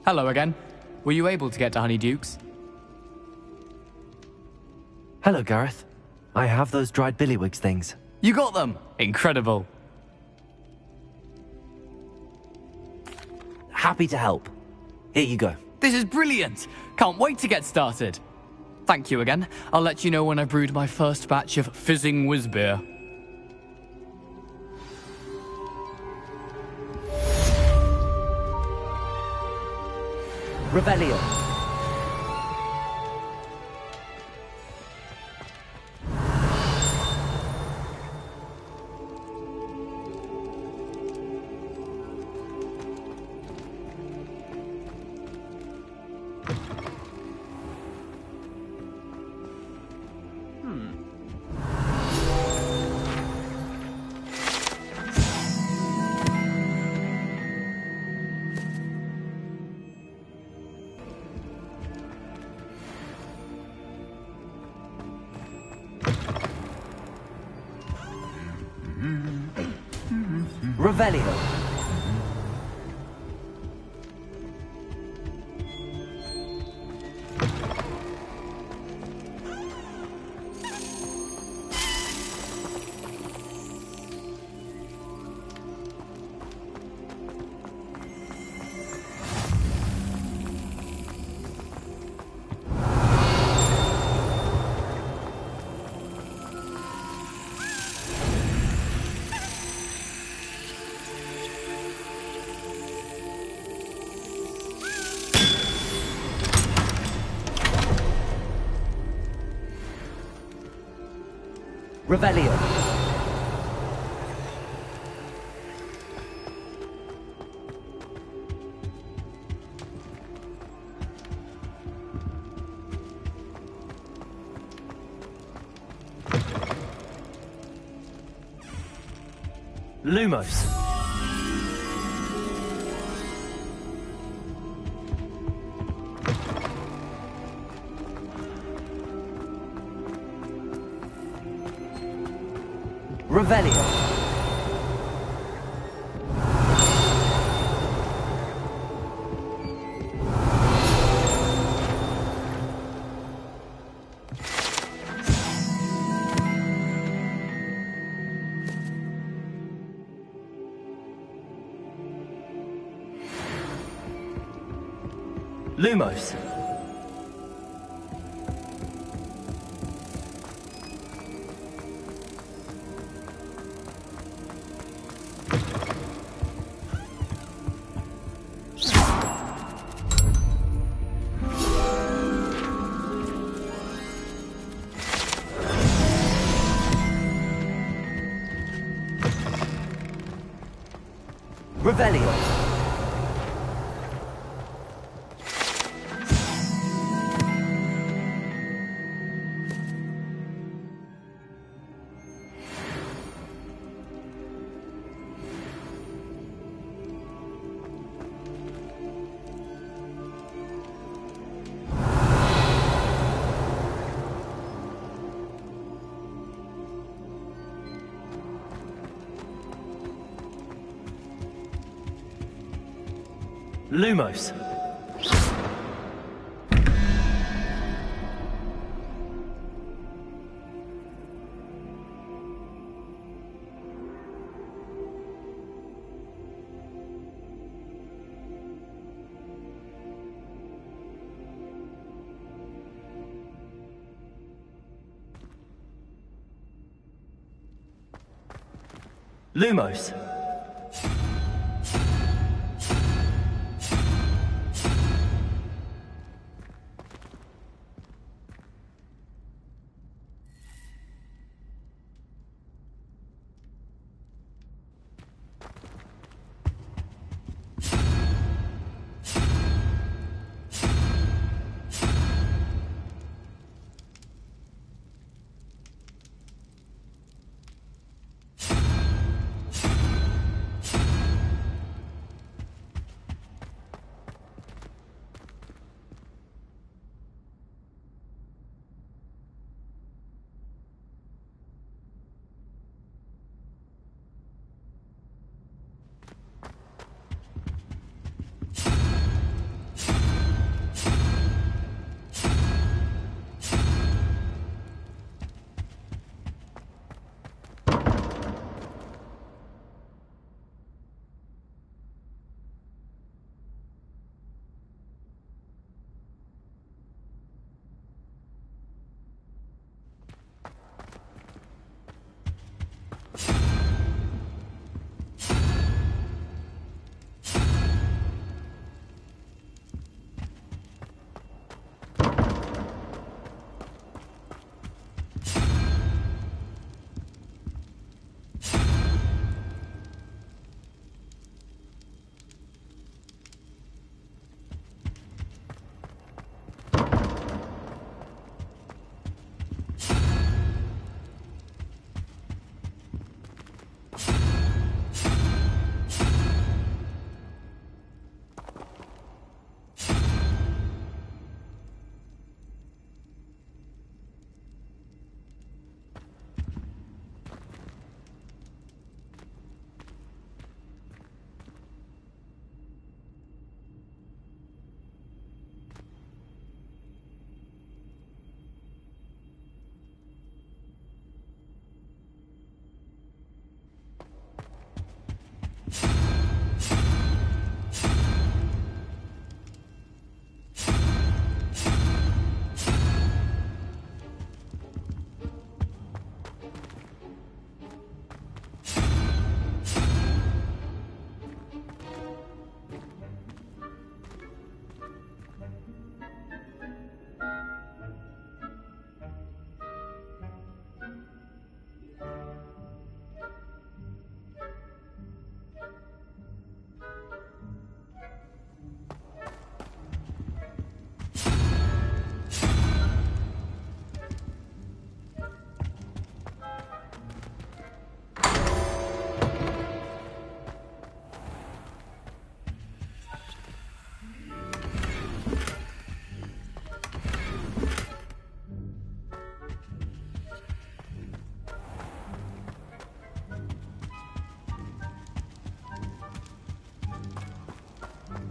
Hello again. Were you able to get to Honeydukes? Hello, Gareth. I have those dried billywigs things. You got them! Incredible. Happy to help. Here you go. This is brilliant! Can't wait to get started. Thank you again. I'll let you know when I've brewed my first batch of fizzing whiz-beer. Revelio. Revelio. Revelio. Lumos. Revelio. Lumos. Revelio. Lumos. Lumos.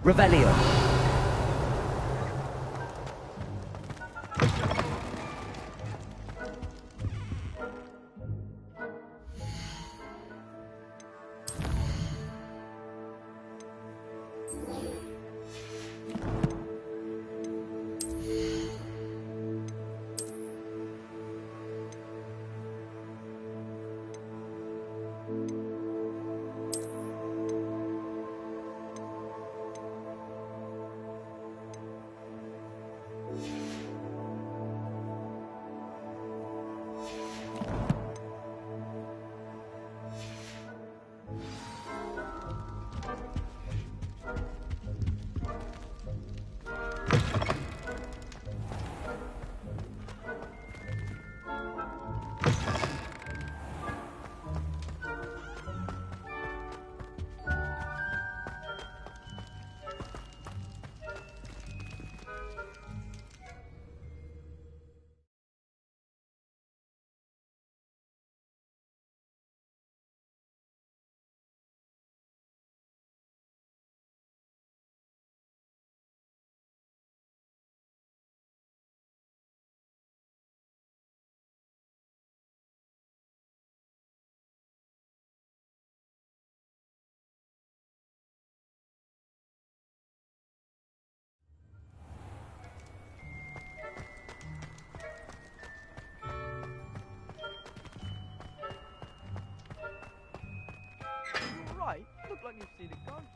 Revelio. Right, look like you've seen a ghost.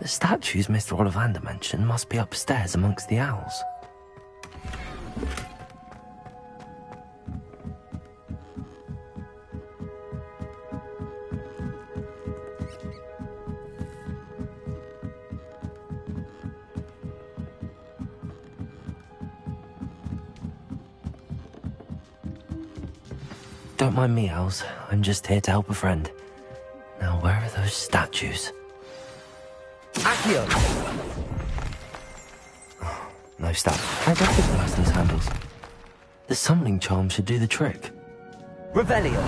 The statues Mr. Ollivander mentioned must be upstairs amongst the owls. Don't mind me, owls. I'm just here to help a friend. Now, where are those statues? Accio! Oh, no stat. I recognize those handles. The summoning charm should do the trick. Revelio!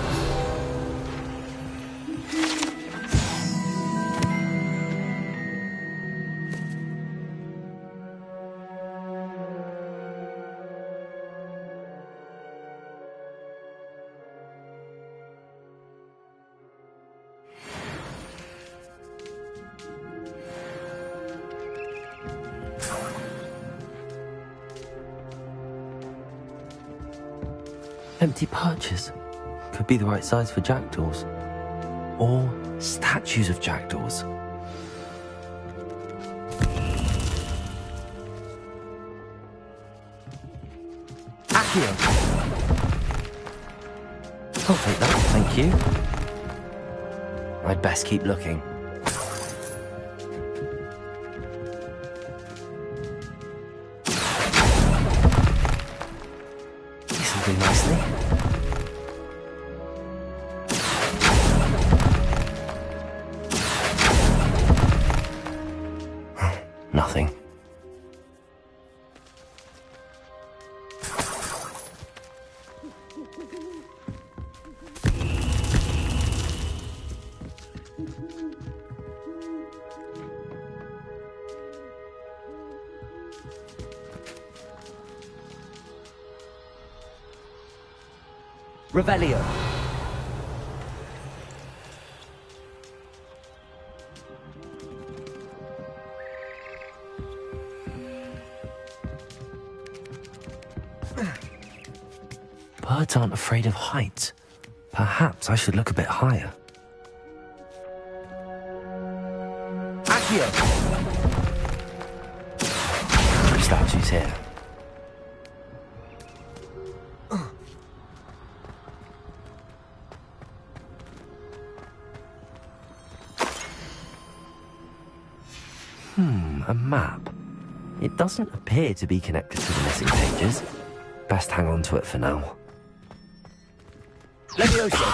Empty perches. Could be the right size for jackdaws. Or statues of jackdaws. Accio! I'll take that, thank you. I'd best keep looking. This'll do nicely. Nothing. Revelio! Birds aren't afraid of heights. Perhaps I should look a bit higher. Accio! Statues here. A map. It doesn't appear to be connected to the missing pages. Best hang on to it for now. Levioso!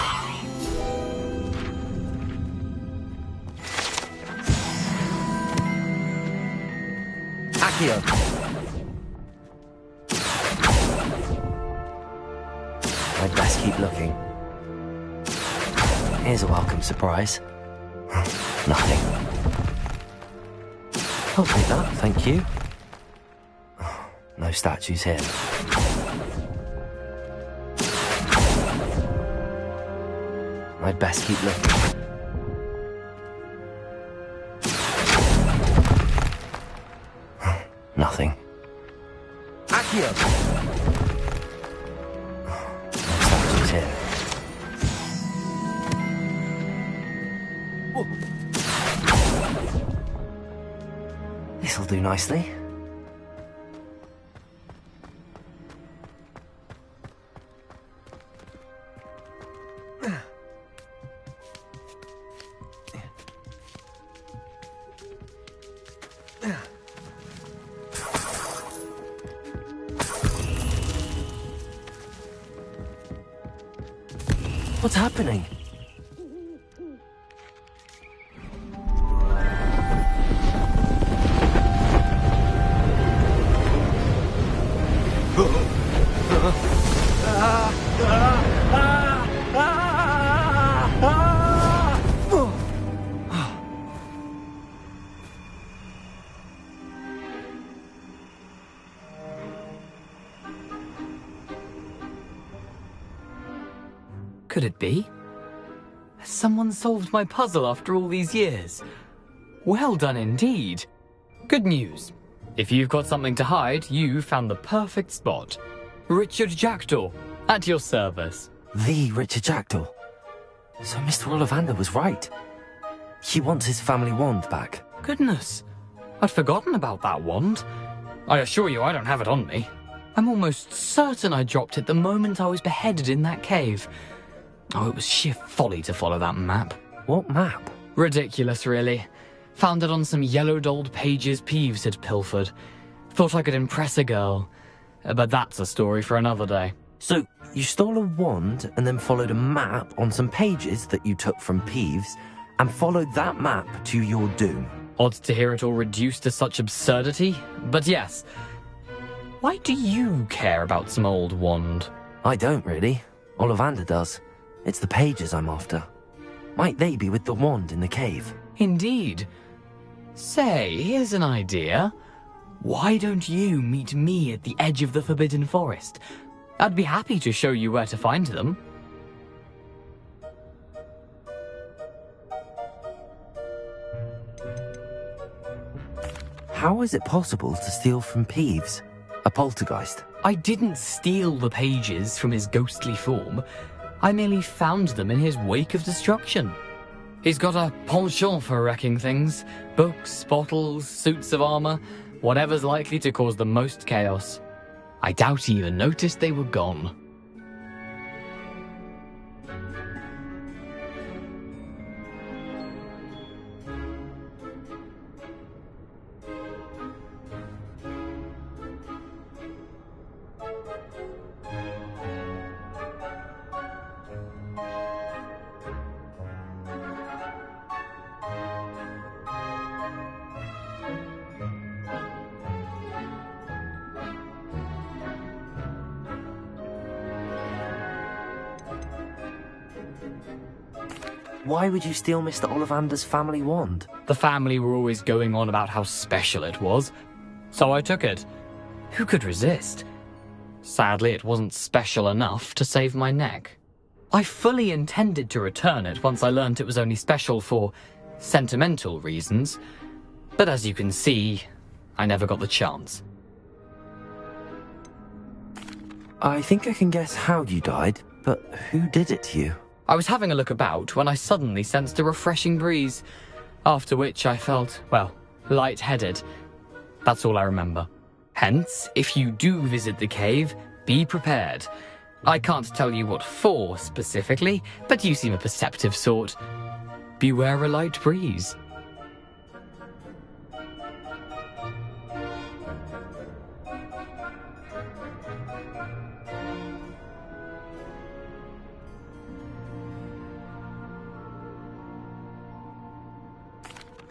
Accio! I'd best keep looking. Here's a welcome surprise. Nothing. I'll take that, thank you. No statues here. I'd best keep looking. Nothing. Accio! No statues here. This'll do nicely. What's happening? Could it be? Has someone solved my puzzle after all these years? Well done indeed. Good news. If you've got something to hide, you found the perfect spot. Richard Jackdaw, at your service. The Richard Jackdaw. So Mr. Ollivander was right. He wants his family wand back. Goodness, I'd forgotten about that wand. I assure you I don't have it on me. I'm almost certain I dropped it the moment I was beheaded in that cave. Oh, it was sheer folly to follow that map. What map? Ridiculous, really. Found it on some yellowed old pages Peeves had pilfered. Thought I could impress a girl. But that's a story for another day. So, you stole a wand and then followed a map on some pages that you took from Peeves and followed that map to your doom. Odd to hear it all reduced to such absurdity, but yes. Why do you care about some old wand? I don't really. Ollivander does. It's the pages I'm after. Might they be with the wand in the cave? Indeed. Say, here's an idea. Why don't you meet me at the edge of the Forbidden Forest? I'd be happy to show you where to find them. How is it possible to steal from Peeves? A poltergeist? I didn't steal the pages from his ghostly form. I merely found them in his wake of destruction. He's got a penchant for wrecking things. Books, bottles, suits of armor, whatever's likely to cause the most chaos. I doubt he even noticed they were gone. Why would you steal Mr. Ollivander's family wand? The family were always going on about how special it was, so I took it. Who could resist? Sadly, it wasn't special enough to save my neck. I fully intended to return it once I learned it was only special for sentimental reasons, but as you can see, I never got the chance. I think I can guess how you died, but who did it to you? I was having a look about when I suddenly sensed a refreshing breeze, after which I felt, well, lightheaded. That's all I remember. Hence, if you do visit the cave, be prepared. I can't tell you what for specifically, but you seem a perceptive sort. Beware a light breeze.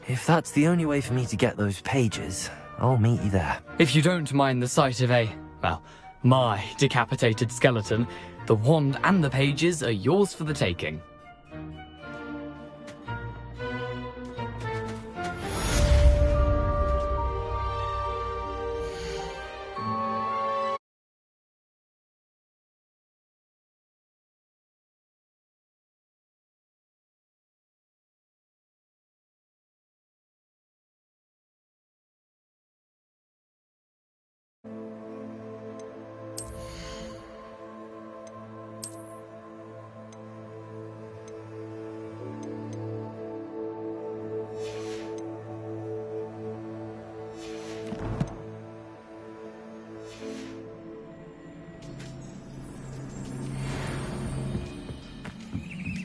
If that's the only way for me to get those pages, I'll meet you there. If you don't mind the sight of my decapitated skeleton, the wand and the pages are yours for the taking.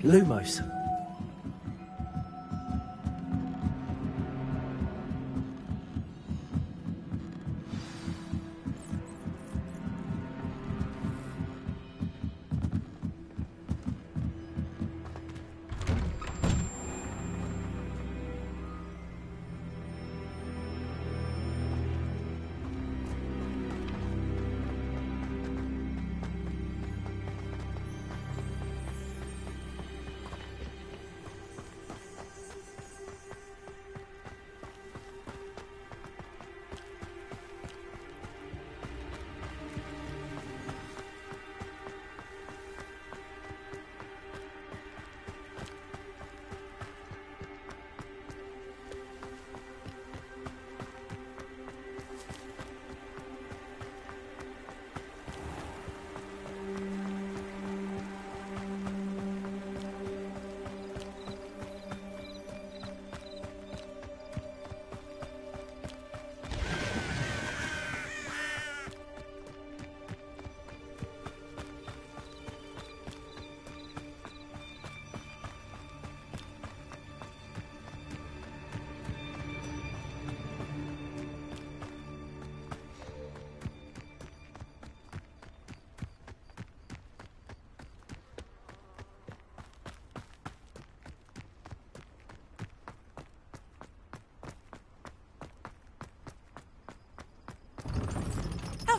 Lumos.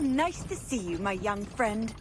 Nice to see you, my young friend.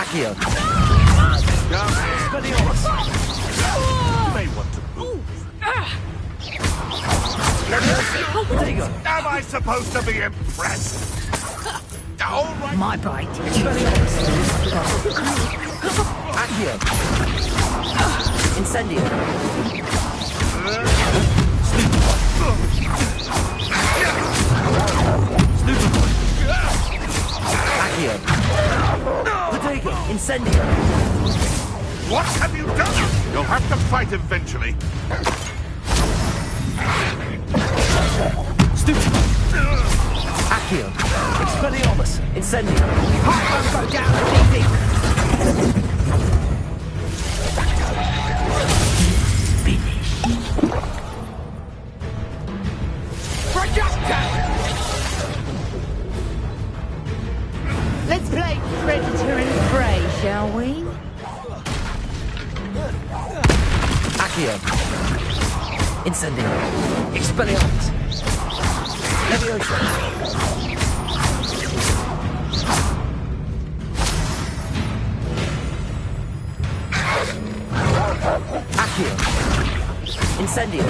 Accio. Expelliarmus. You may want to move. Am I supposed to be impressed? All right. My bite. Expelliarmus. Accio. Incendio. Accio. Potato. Incendio. What have you done? You'll have to fight eventually. Stupid. Accio. Expelliarmus. Incendio. Heart won't go down as easy. Let's play Predator and Prey, shall we? Accio. Incendio. Expelliarmus. Leviosa. Accio. Incendio.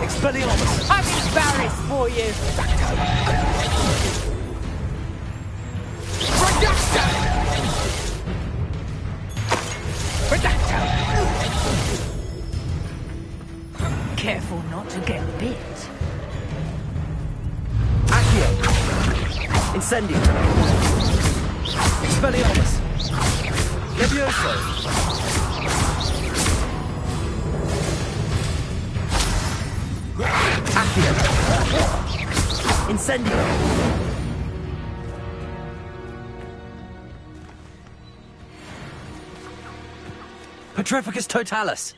Expelliarmus. I'm embarrassed for you. Careful not to get bit. Accio. Incendio. Expelliarmus. Levioso. Accio. Incendio. Petrificus totalis!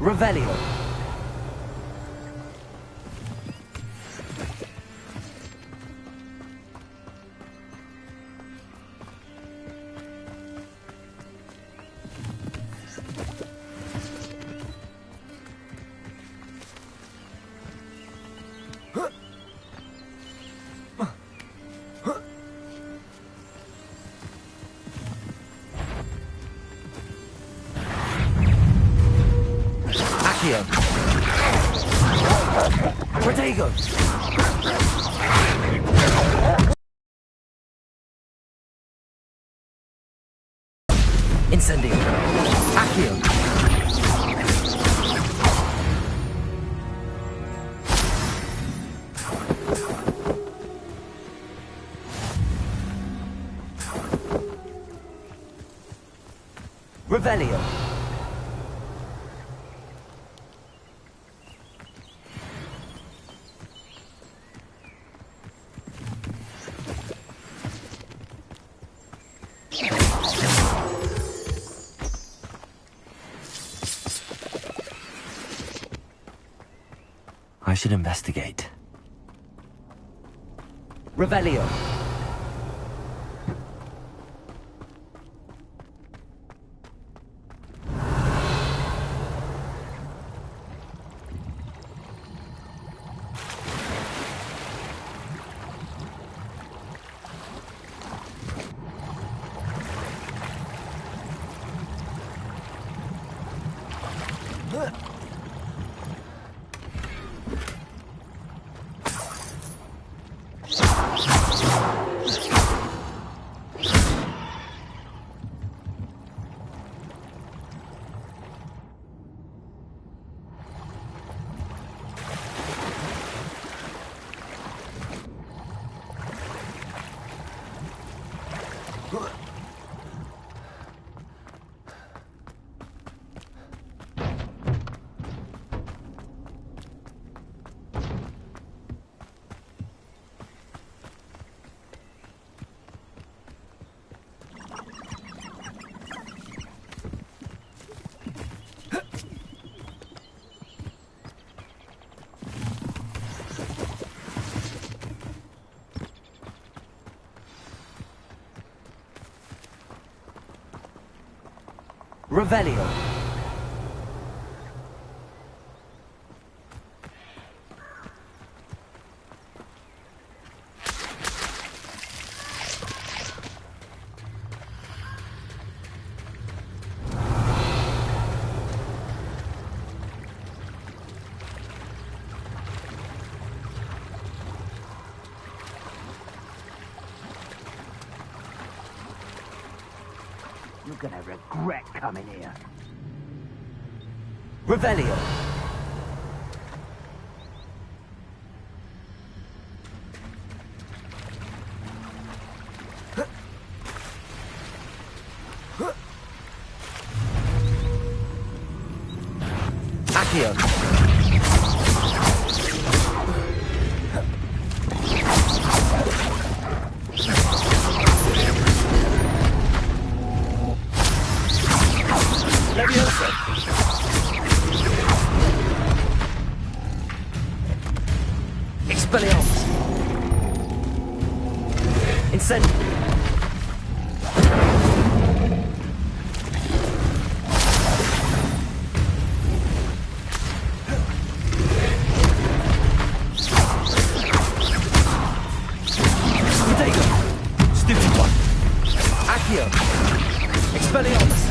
Revelio. Protego! Incendio! Accio! Revelio! I should investigate. Revelio. Revelio. You're gonna regret coming here. Revelio. Accio. Leviosa! Expelliarmus. Incendio. Protego. Stupid one. Accio. Expelliarmus.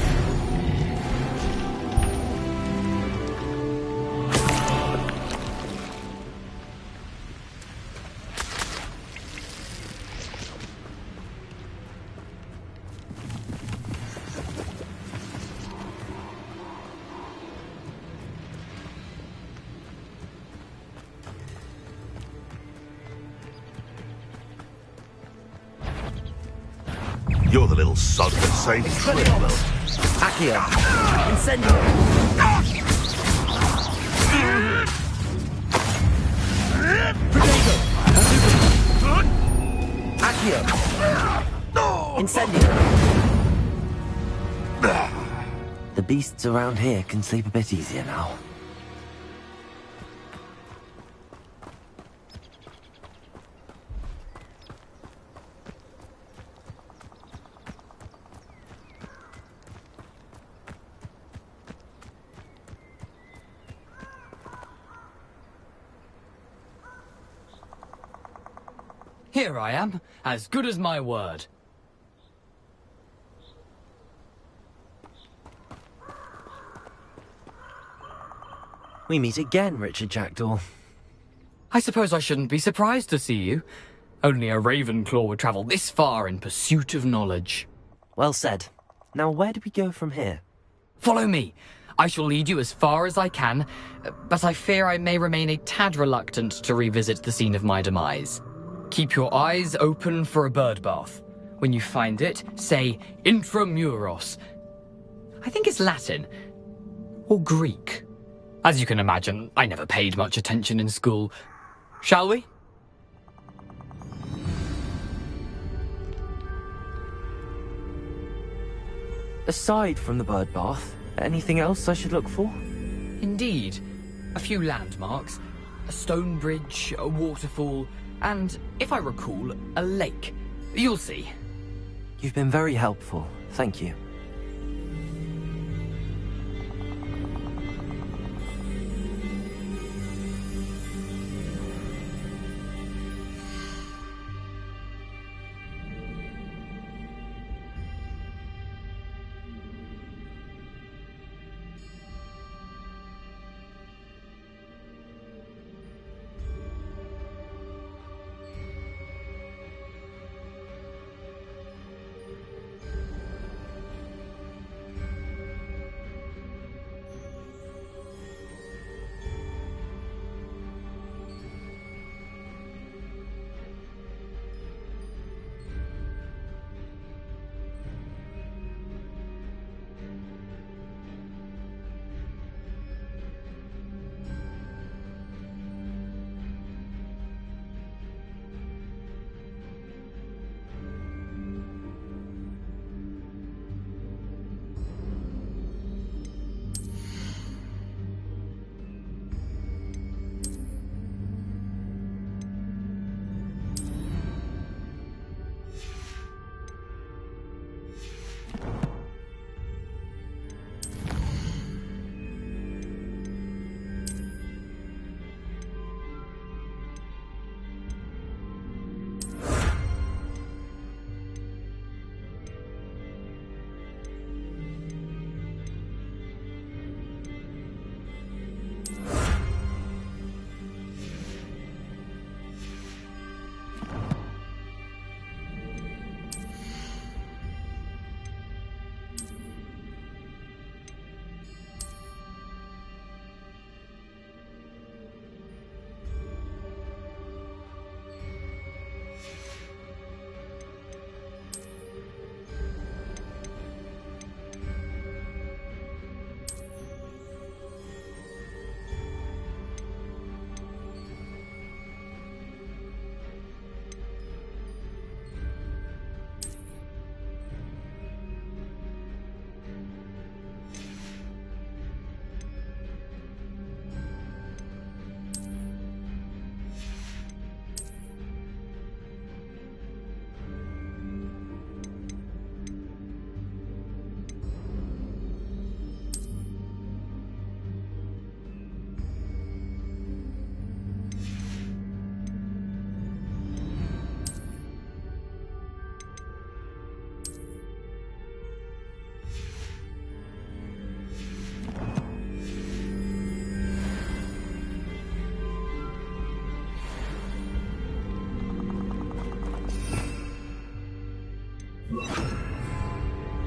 You're the little sod that saved Tribble. Accio. Incendio. Accio. Incendio. The beasts around here can sleep a bit easier now. Here I am, as good as my word. We meet again, Richard Jackdaw. I suppose I shouldn't be surprised to see you. Only a Ravenclaw would travel this far in pursuit of knowledge. Well said. Now where do we go from here? Follow me. I shall lead you as far as I can, but I fear I may remain a tad reluctant to revisit the scene of my demise. Keep your eyes open for a bird bath. When you find it, say intramuros. I think it's Latin. Or Greek. As you can imagine, I never paid much attention in school. Shall we? Aside from the bird bath, anything else I should look for? Indeed. A few landmarks. A stone bridge, a waterfall, and, if I recall, a lake. You'll see. You've been very helpful. Thank you.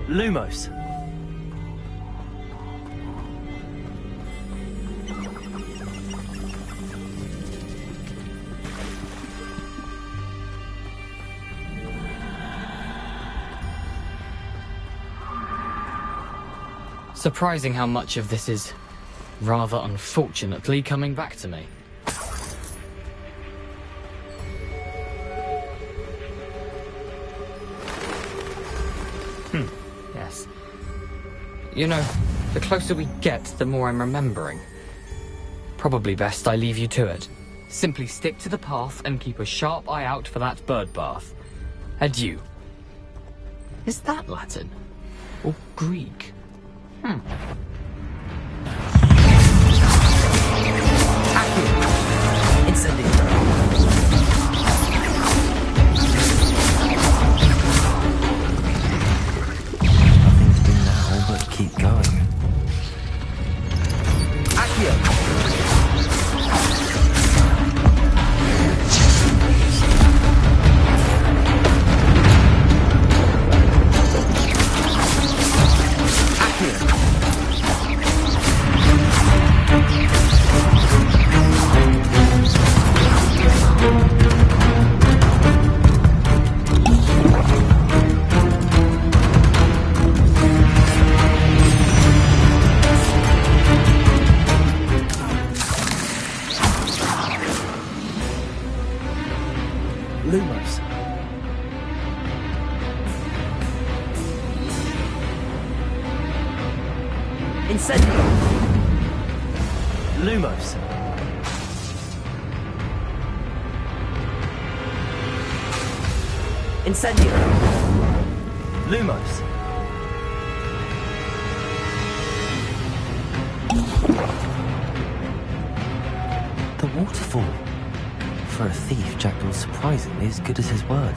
Lumos. Surprising how much of this is, rather unfortunately, coming back to me. Yes. You know, the closer we get, the more I'm remembering. Probably best I leave you to it. Simply stick to the path and keep a sharp eye out for that bird bath. Adieu. Is that Latin? Or Greek? Nothing's been now, but keep going. Lumos. Incendio. Lumos. Incendio. Lumos. The waterfall. For a thief, Jackdaw's surprisingly as good as his word.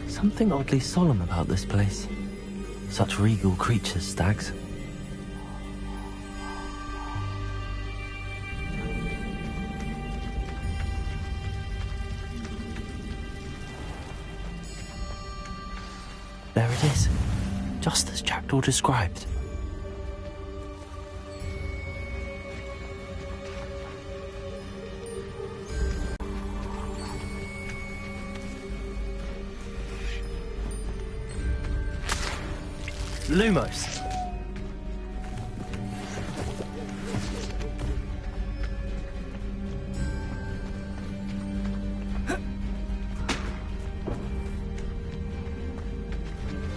Something oddly solemn about this place. Such regal creatures, stags. There it is, just as Jackdaw described. Lumos.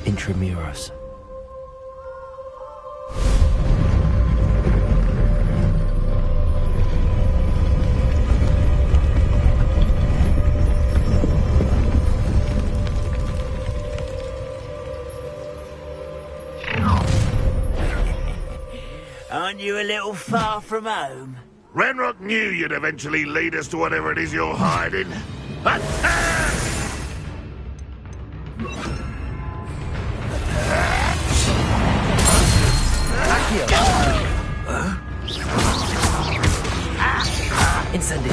Intramuros. Aren't you a little far from home? Renrock knew you'd eventually lead us to whatever it is you're hiding. Attack! Incendio.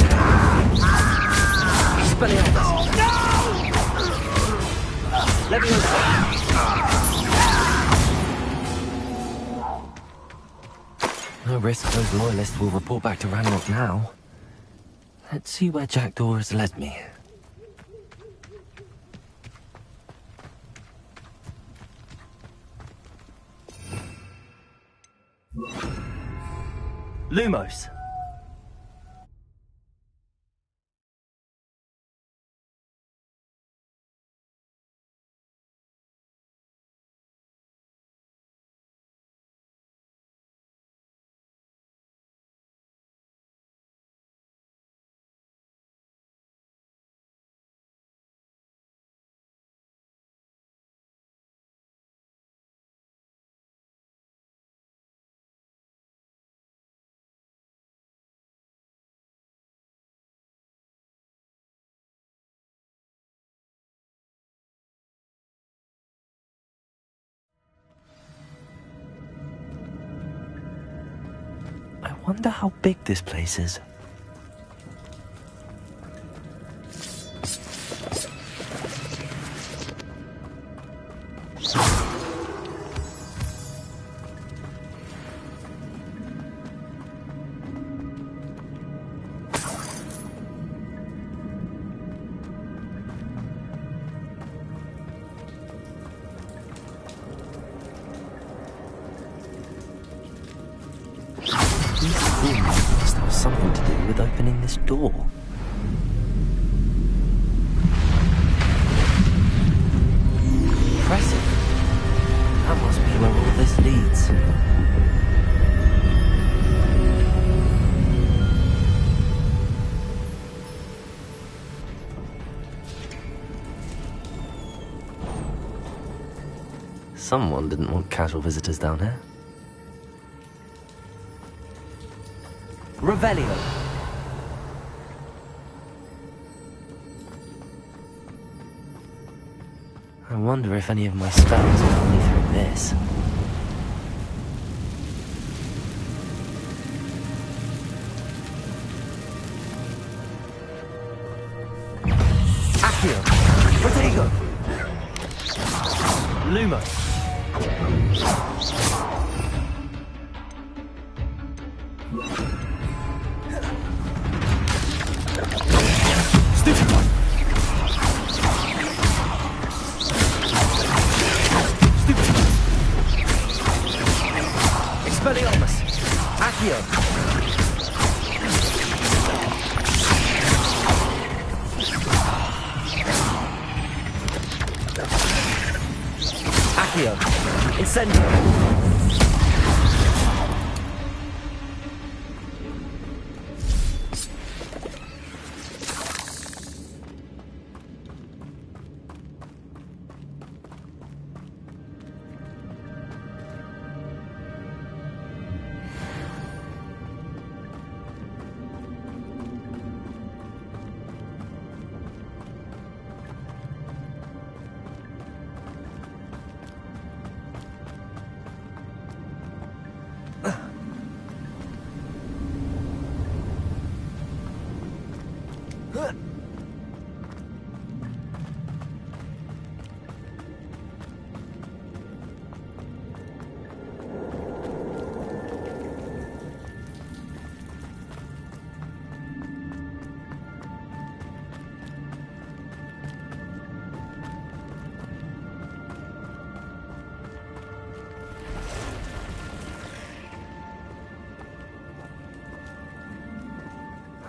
Spelliarmus. Leviosa. No risk those loyalists will report back to Ranrock now. Let's see where Jackdaw has led me. Lumos. I wonder how big this place is. Must have something to do with opening this door. Impressive. That must be where all this leads. Someone didn't want casual visitors down here. Revelio. I wonder if any of my spells will help me through this. Accio. Protego. Lumo. Stupefy. Stupefy. Expelliarmus. Accio. Accio. Incendio.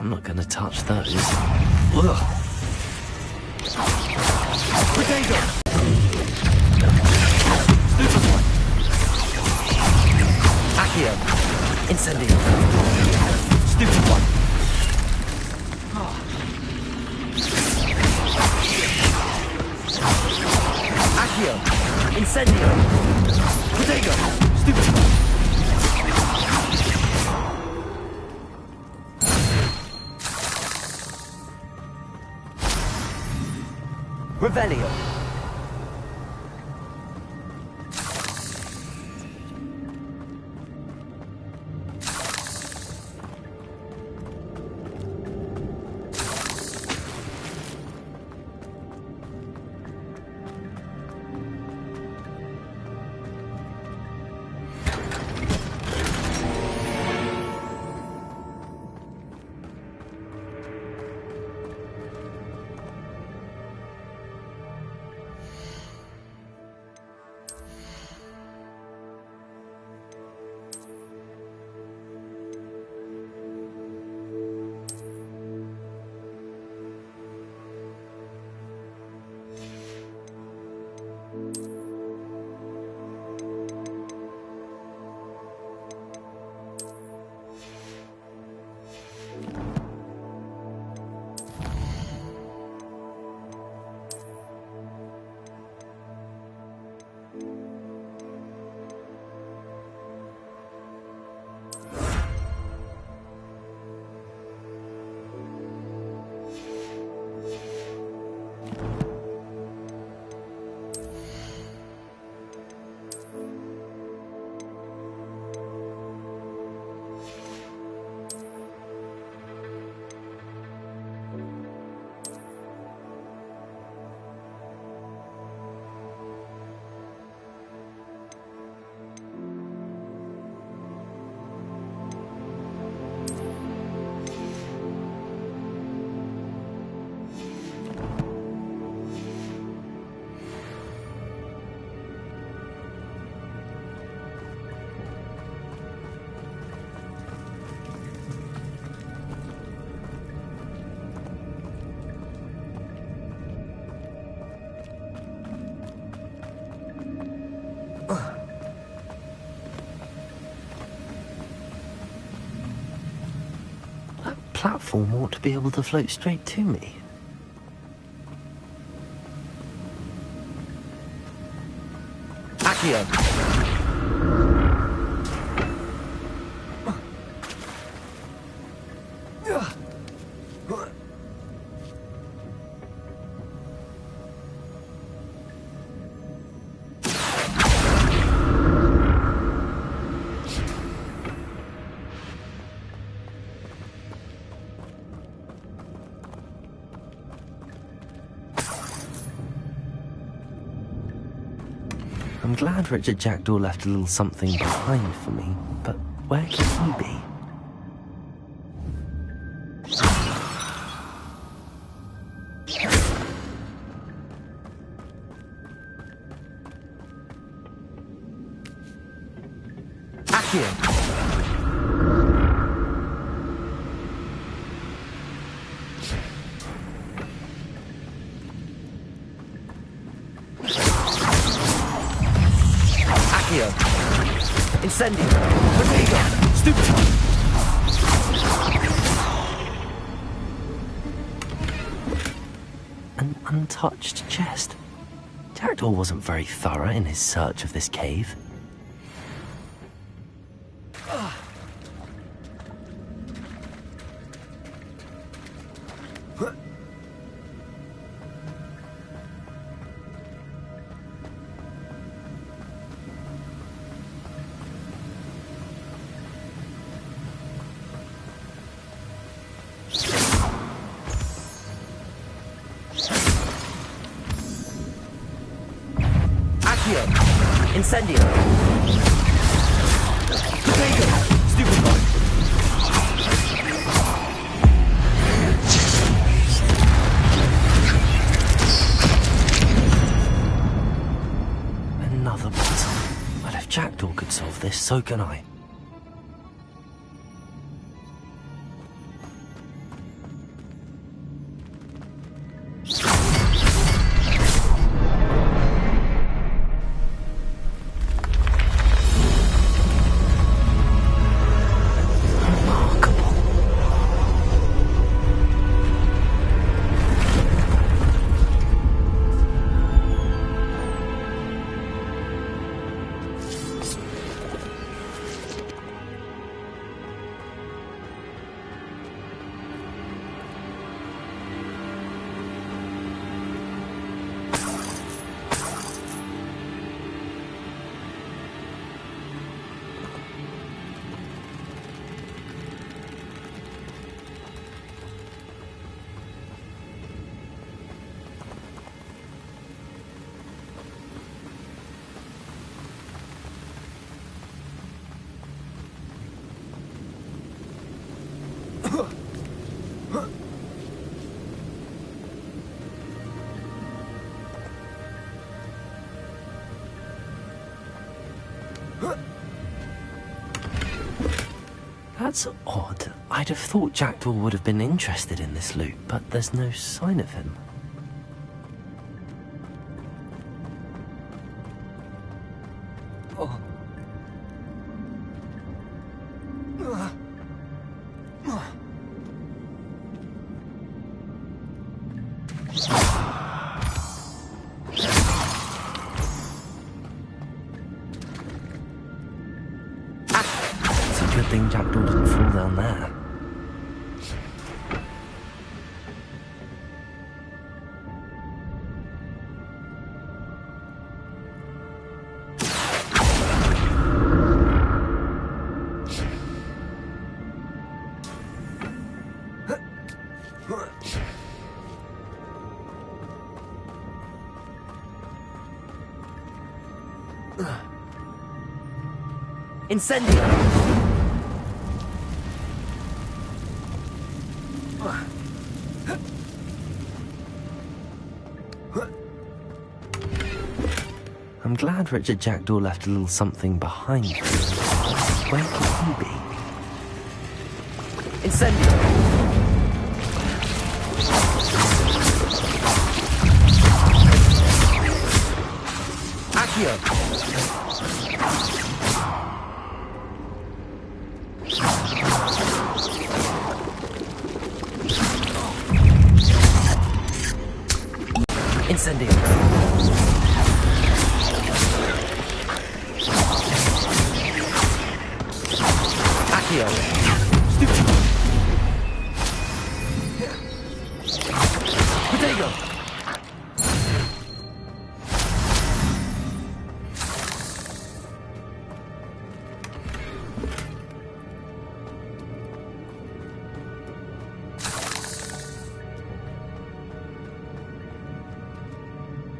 I'm not gonna touch those. Ugh. Potato! Stupefy! Accio! Incendio! Stupefy! Accio! Incendio! Potato! Stupefy! Revelio. platform ought to be able to float straight to me. Accio! I'm glad Richard Jackdaw left a little something behind for me, but where could he be? Accio! Incendio! Rodrigo! Stupid! An untouched chest. Jackdaw wasn't very thorough in his search of this cave. Incendio! Stupid boy! Another puzzle. But if Jackdaw could solve this, so can I. That's odd. I'd have thought Jackdaw would have been interested in this loot, but there's no sign of him. Good thing Jackdaw didn't fall down there. Incendio! I'm glad Richard Jackdaw left a little something behind him. Where could he be? Incendio! Accio! Incendio. Accio. Stupido. Protego.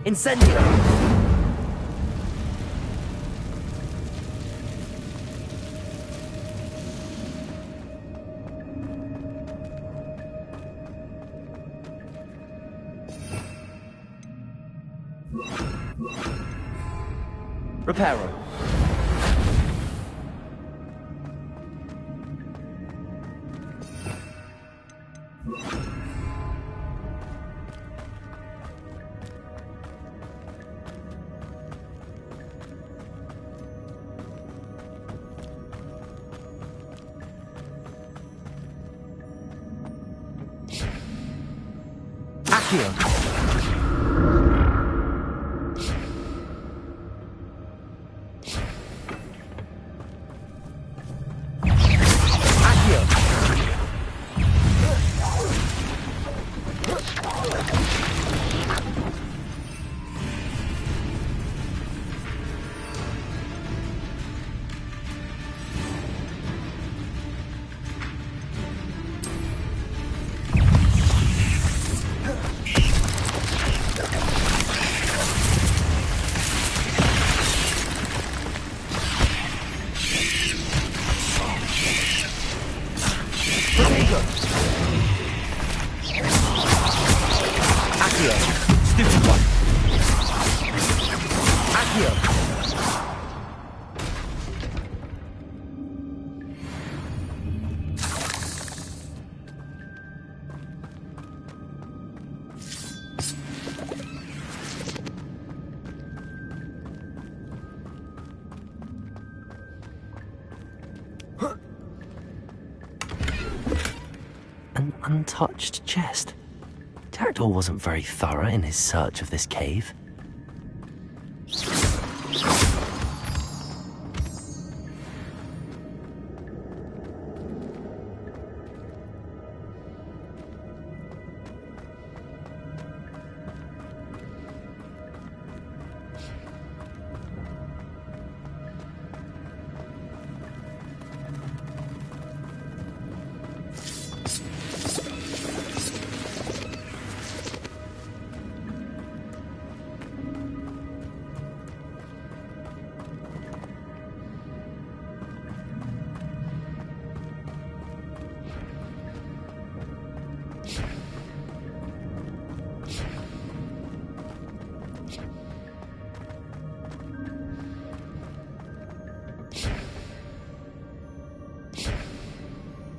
Incendio. Reparo. Accio. Accio. Protego. Accio. Stupid one. Accio. An untouched chest. Jackdaw wasn't very thorough in his search of this cave.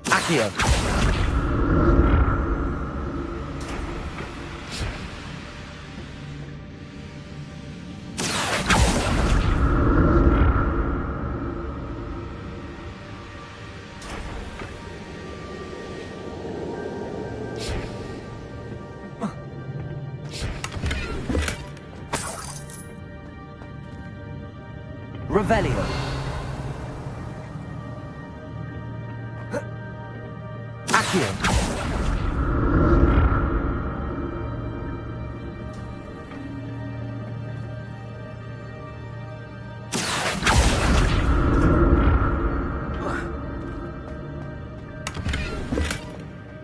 Accio. Revelio. Accio.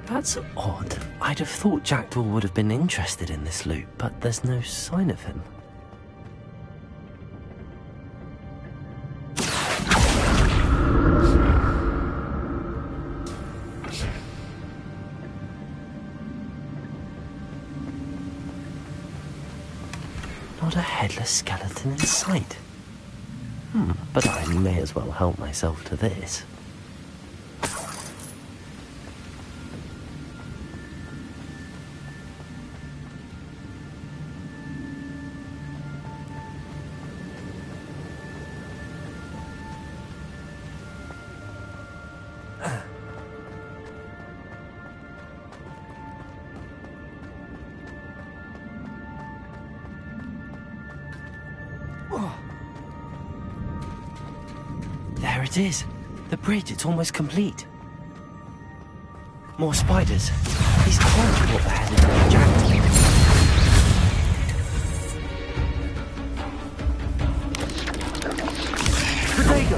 That's odd. I'd have thought Jackdaw would have been interested in this loot, but there's no sign of him. Not a headless skeleton in sight. But I may as well help myself to this. it is. The bridge, it's almost complete. More spiders. These can't be what the hell is being jacked. Protego!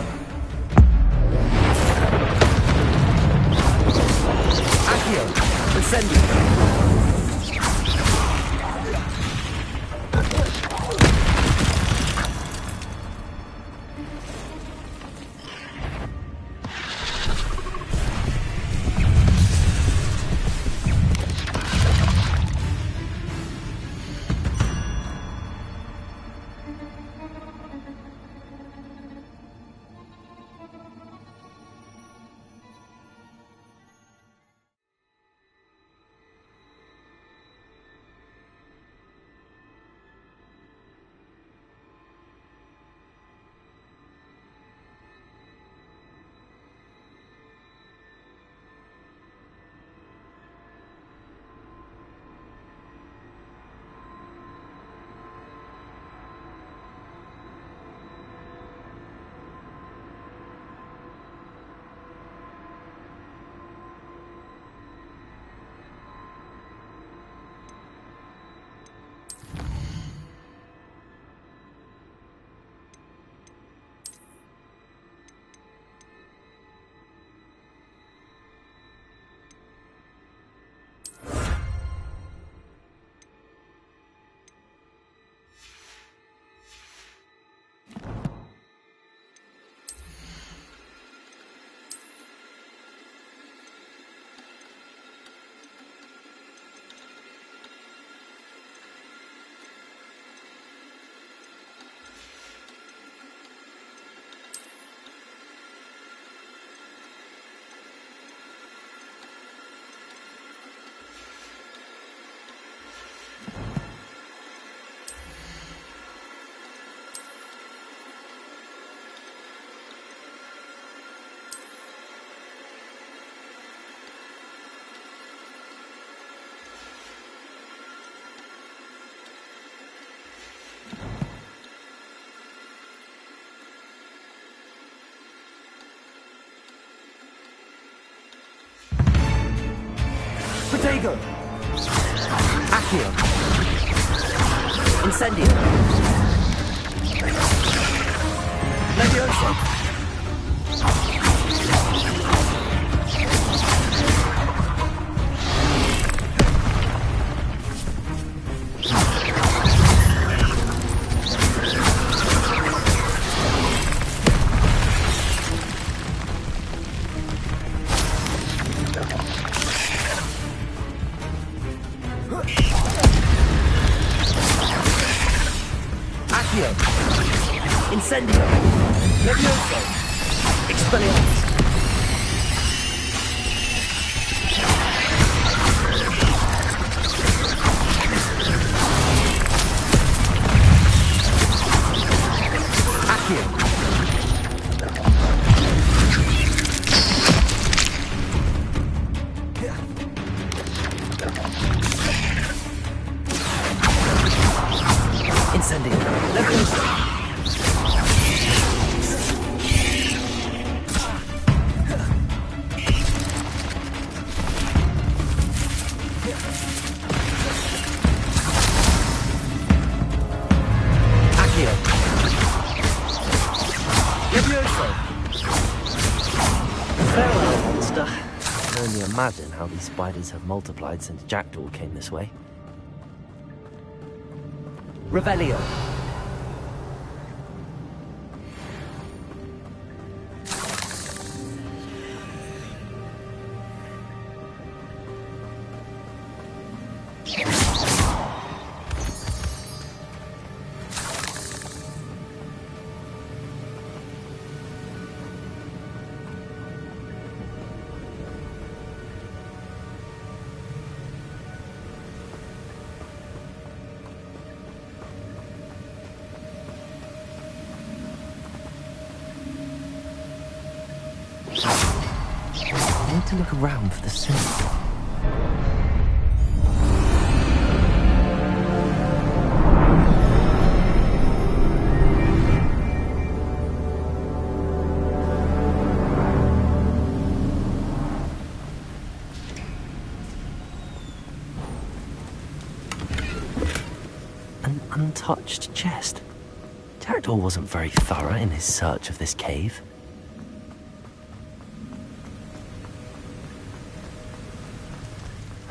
Accio! Incendio! Protego! Accio! Incendio! Levioso! Incendio! Levioso! Expelliarmus! Accio! Incendio! Levioso! Imagine how these spiders have multiplied since Jackdaw came this way. Revelio. I need to look around for the symbol. untouched chest. Jackdaw wasn't very thorough in his search of this cave.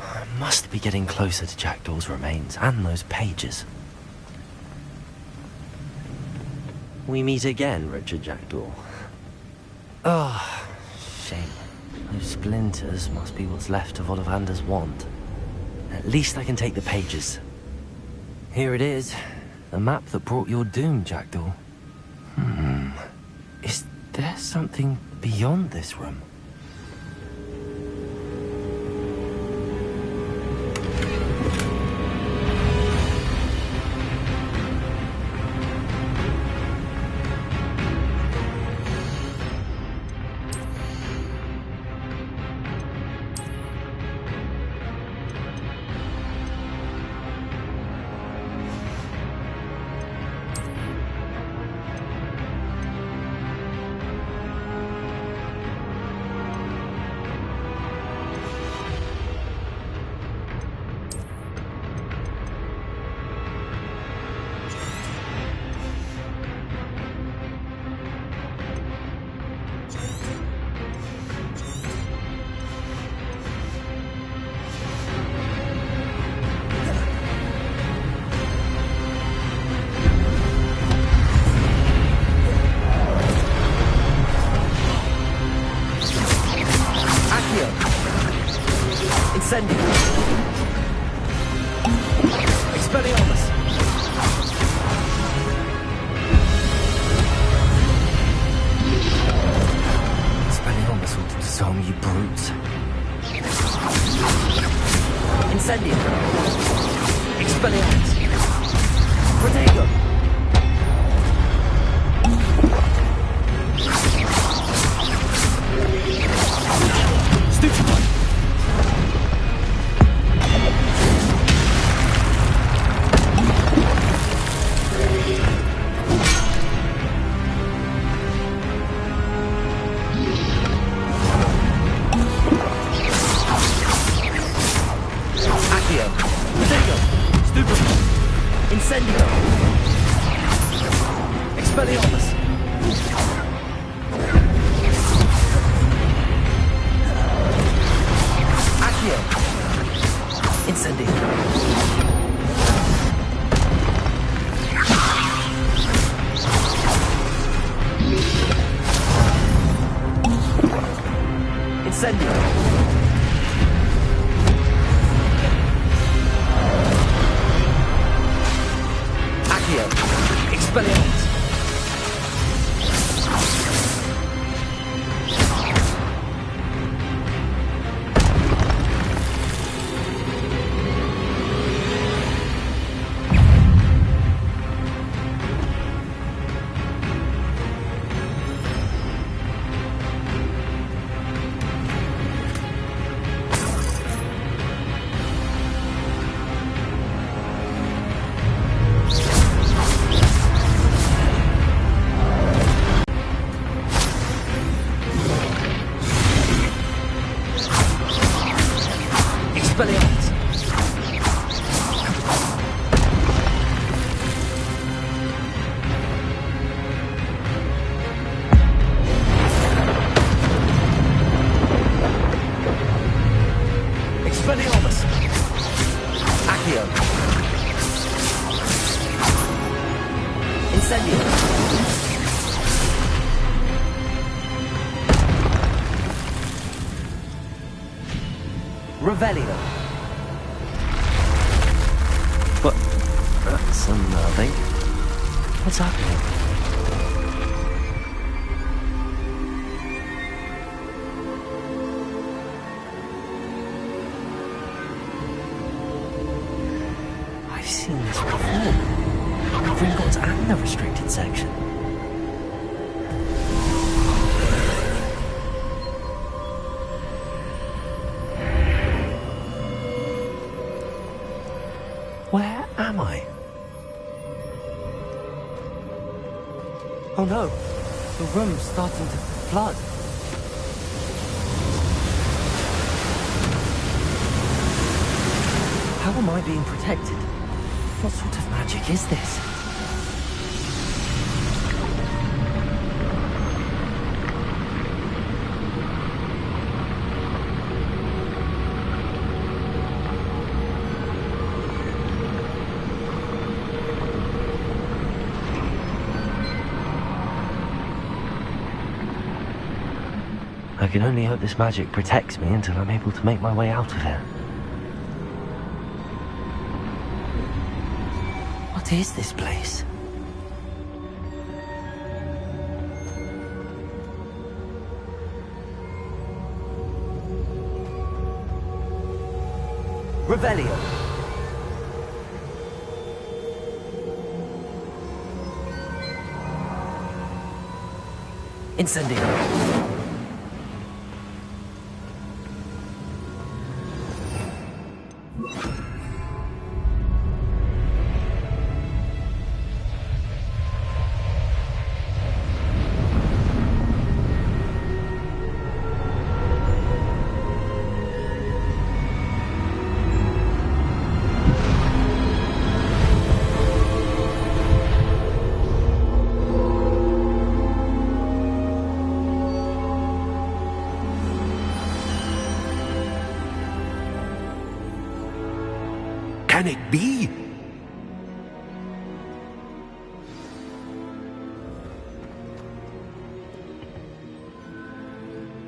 I must be getting closer to Jackdaw's remains and those pages. We meet again, Richard Jackdaw. Ah, shame. Those splinters must be what's left of Ollivander's wand. At least I can take the pages. Here it is. The map that brought your doom, Jackdaw. Is there something beyond this room? Incendio! Expelliarmus! Expelliarmus will disarm you brutes. Incendio! Expelliarmus! Protego! Stupefy! Incendio! Expelliarmus! Accio! Incendio! Incendio! Expelliarmus! Expelliarmus! Expelliarmus! Accio! Incendio! Revelio! But that's unnerving. What's happening? I've seen this before. Gringotts and the restricted section. Where am I? Oh no, the room's starting to flood. How am I being protected? What sort of magic is this? I can only hope this magic protects me until I'm able to make my way out of here. What is this place? Revelio. Incendio. Can it be?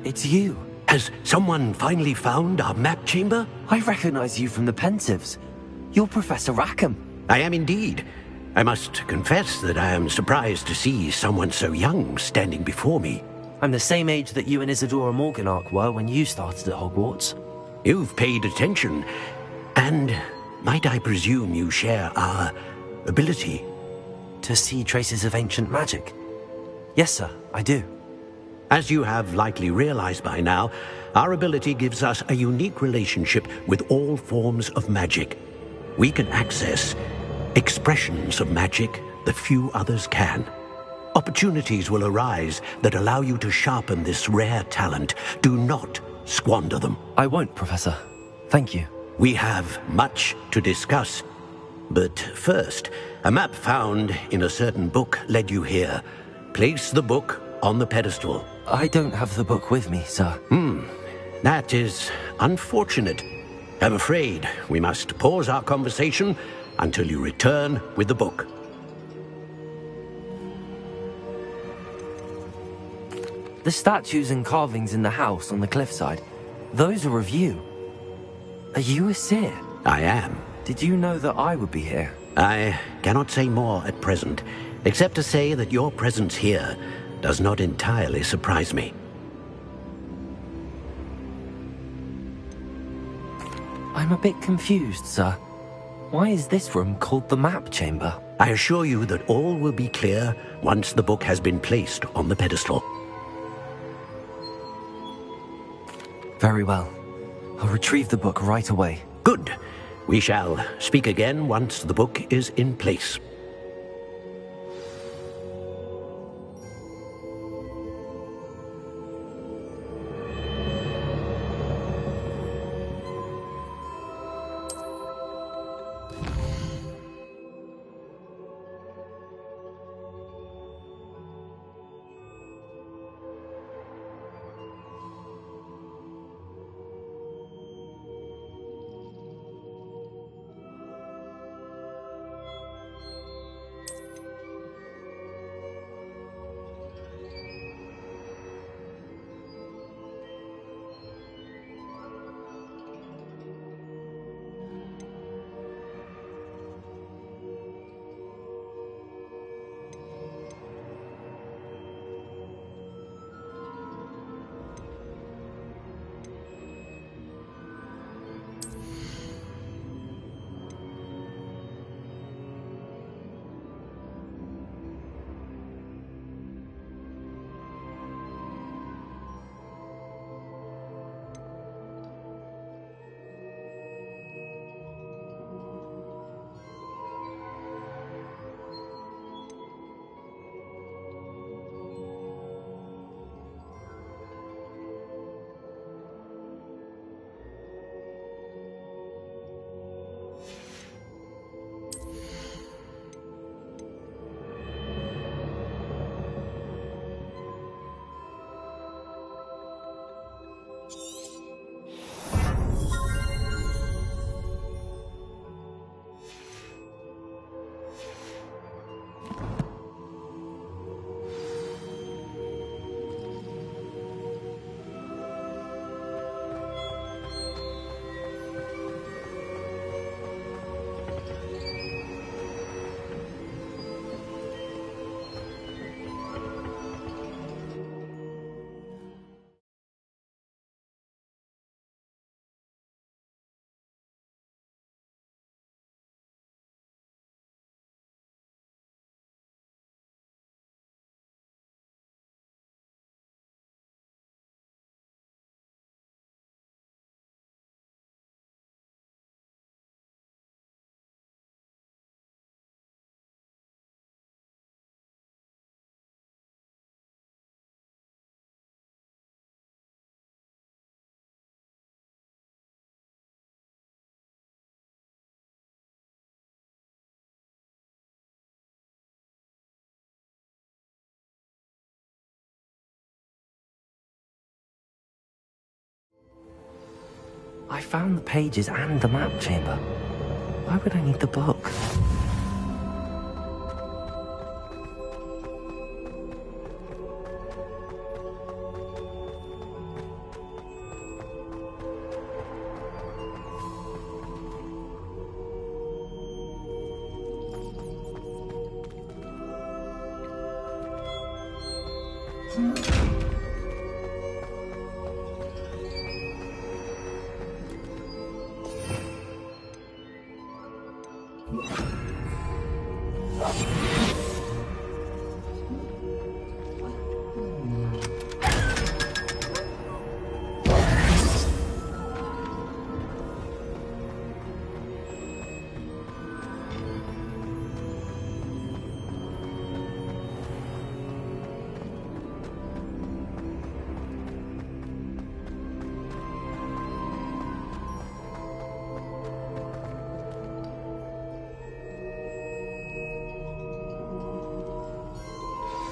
It's you. Has someone finally found our map chamber? I recognize you from the Pensives. You're Professor Rackham. I am indeed. I must confess that I am surprised to see someone so young standing before me. I'm the same age that you and Isadora Morganach were when you started at Hogwarts. You've paid attention, and might I presume you share our ability? To see traces of ancient magic? Yes, sir, I do. As you have likely realized by now, our ability gives us a unique relationship with all forms of magic. We can access expressions of magic that few others can. Opportunities will arise that allow you to sharpen this rare talent. Do not squander them. I won't, Professor. Thank you. We have much to discuss. But first, a map found in a certain book led you here. Place the book on the pedestal. I don't have the book with me, sir. That is unfortunate. I'm afraid we must pause our conversation until you return with the book. The statues and carvings in the house on the cliffside, those are of you. Are you a seer? I am. Did you know that I would be here? I cannot say more at present, except to say that your presence here does not entirely surprise me. I'm a bit confused, sir. Why is this room called the map chamber? I assure you that all will be clear once the book has been placed on the pedestal. Very well. I'll retrieve the book right away. Good. We shall speak again once the book is in place. I found the pages and the map chamber. Why would I need the book?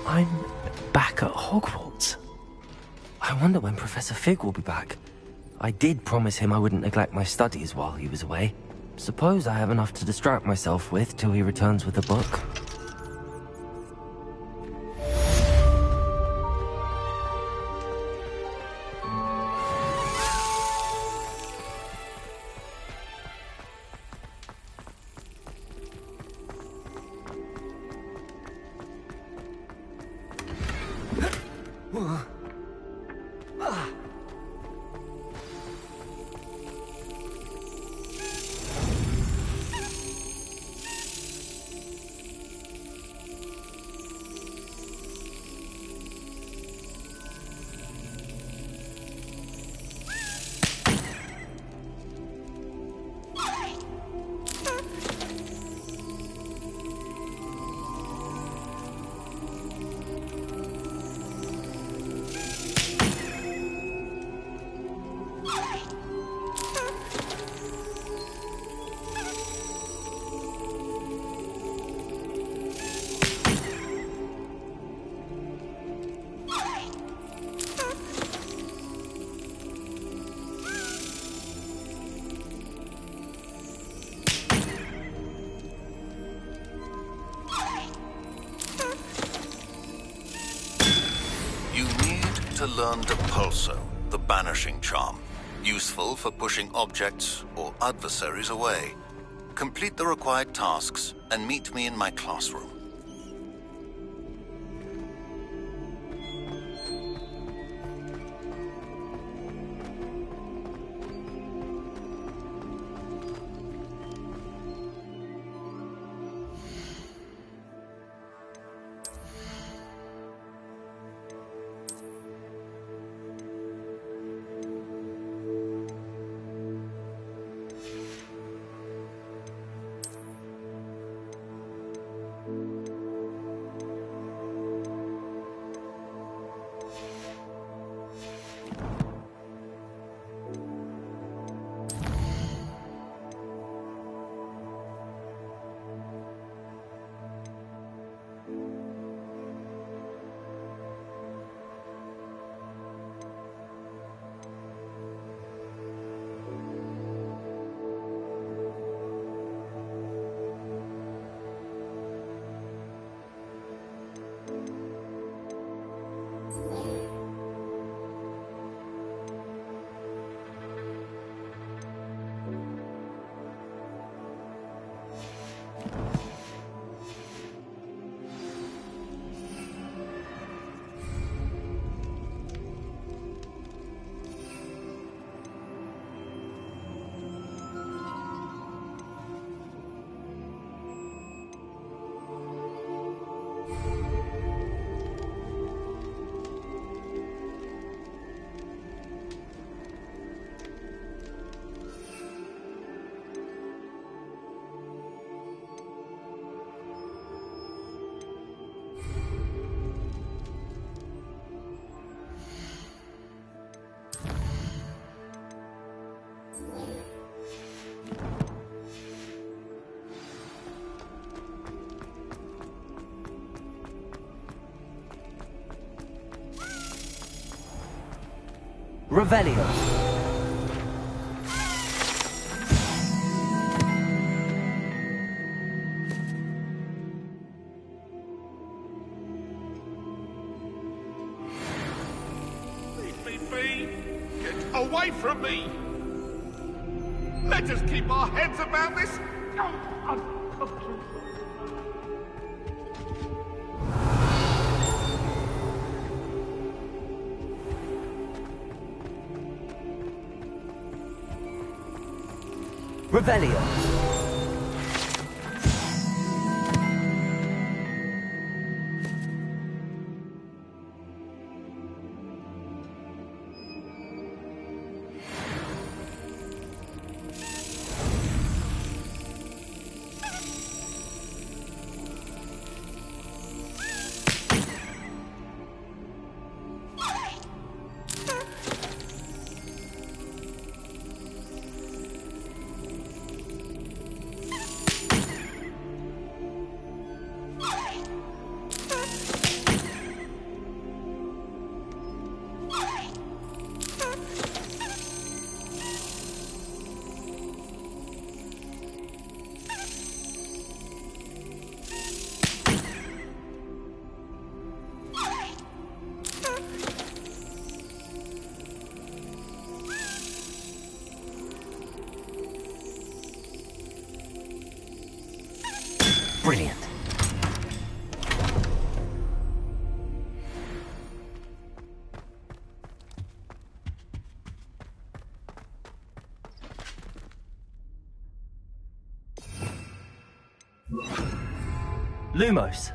I'm back at Hogwarts. I wonder when Professor Fig will be back. I did promise him I wouldn't neglect my studies while he was away. Suppose I have enough to distract myself with till he returns with the book. To learn Depulso, the banishing charm, useful for pushing objects or adversaries away. Complete the required tasks and meet me in my classroom. Revelio. Away from me! Let us keep our heads about this! Rebellion. Brilliant. Lumos.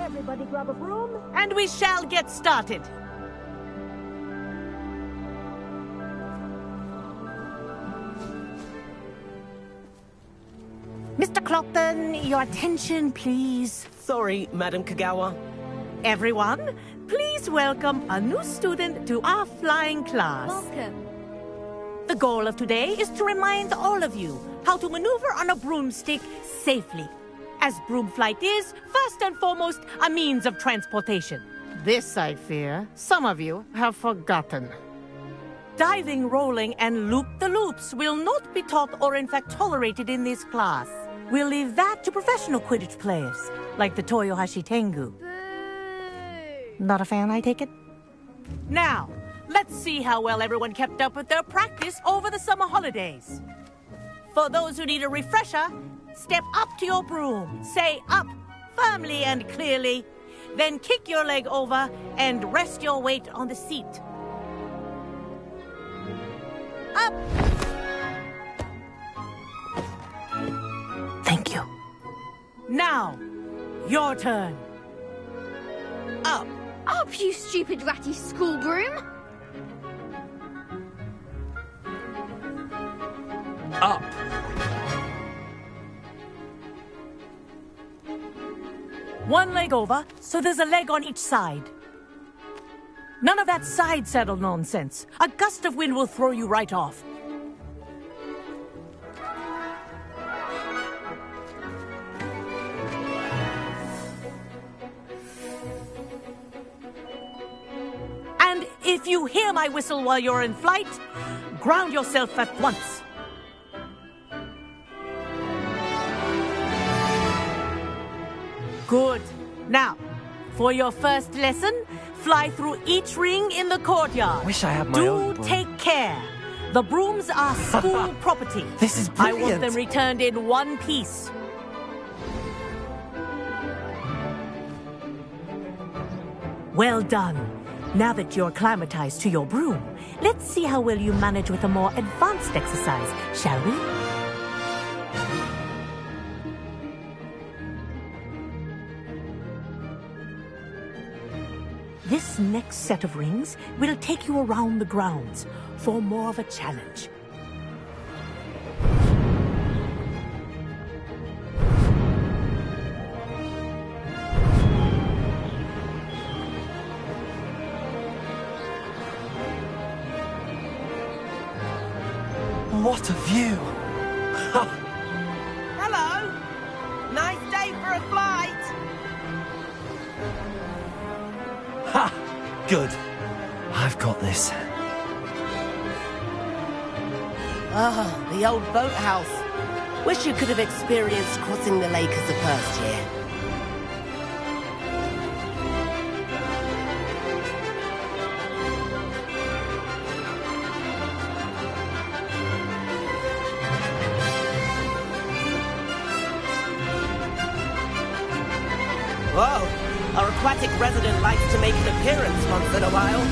Everybody grab a broom, and we shall get started. Mr. Clopton, your attention, please. Sorry, Madam Kagawa. Everyone, please welcome a new student to our flying class. Welcome. The goal of today is to remind all of you how to maneuver on a broomstick safely, as broom flight is, first and foremost, a means of transportation. This, I fear, some of you have forgotten. Diving, rolling, and loop-the-loops will not be taught or in fact tolerated in this class. We'll leave that to professional Quidditch players, like the Toyohashi Tengu. Not a fan, I take it? Now, let's see how well everyone kept up with their practice over the summer holidays. For those who need a refresher, step up to your broom, say up firmly and clearly, then kick your leg over and rest your weight on the seat. Up! Thank you. Now, your turn. Up. Up, you stupid ratty school broom! Up. One leg over, so there's a leg on each side. None of that side saddle nonsense. A gust of wind will throw you right off. And if you hear my whistle while you're in flight, ground yourself at once. Good. Now, for your first lesson, fly through each ring in the courtyard. Wish I had my own Do broom. take care. The brooms are school property. This is I want brilliant. them returned in one piece. Well done. Now that you're acclimatized to your broom, let's see how well you manage with a more advanced exercise, shall we? This next set of rings will take you around the grounds for more of a challenge. What a view! Hello! Nice day for a flight! Ha! Good. I've got this. Ah, the old boathouse. Wish you could have experienced crossing the lake as a first year. Whoa! Our aquatic resident likes to make an appearance once in a while.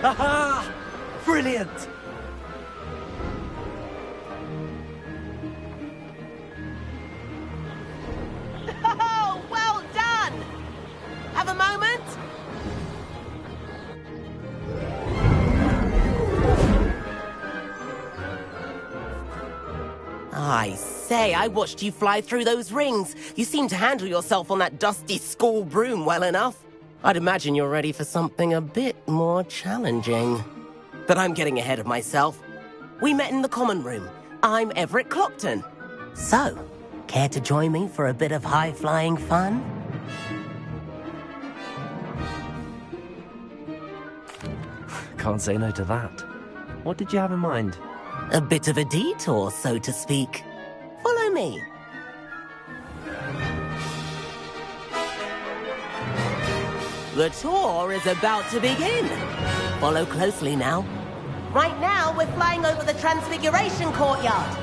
Aha! Brilliant! Oh, well done! Have a moment? I say, I watched you fly through those rings. You seem to handle yourself on that dusty school broom well enough. I'd imagine you're ready for something a bit more challenging. But I'm getting ahead of myself. We met in the common room. I'm Everett Clopton. So, care to join me for a bit of high-flying fun? Can't say no to that. What did you have in mind? A bit of a detour, so to speak. Follow me. The tour is about to begin. Follow closely now. Right now, we're flying over the Transfiguration Courtyard.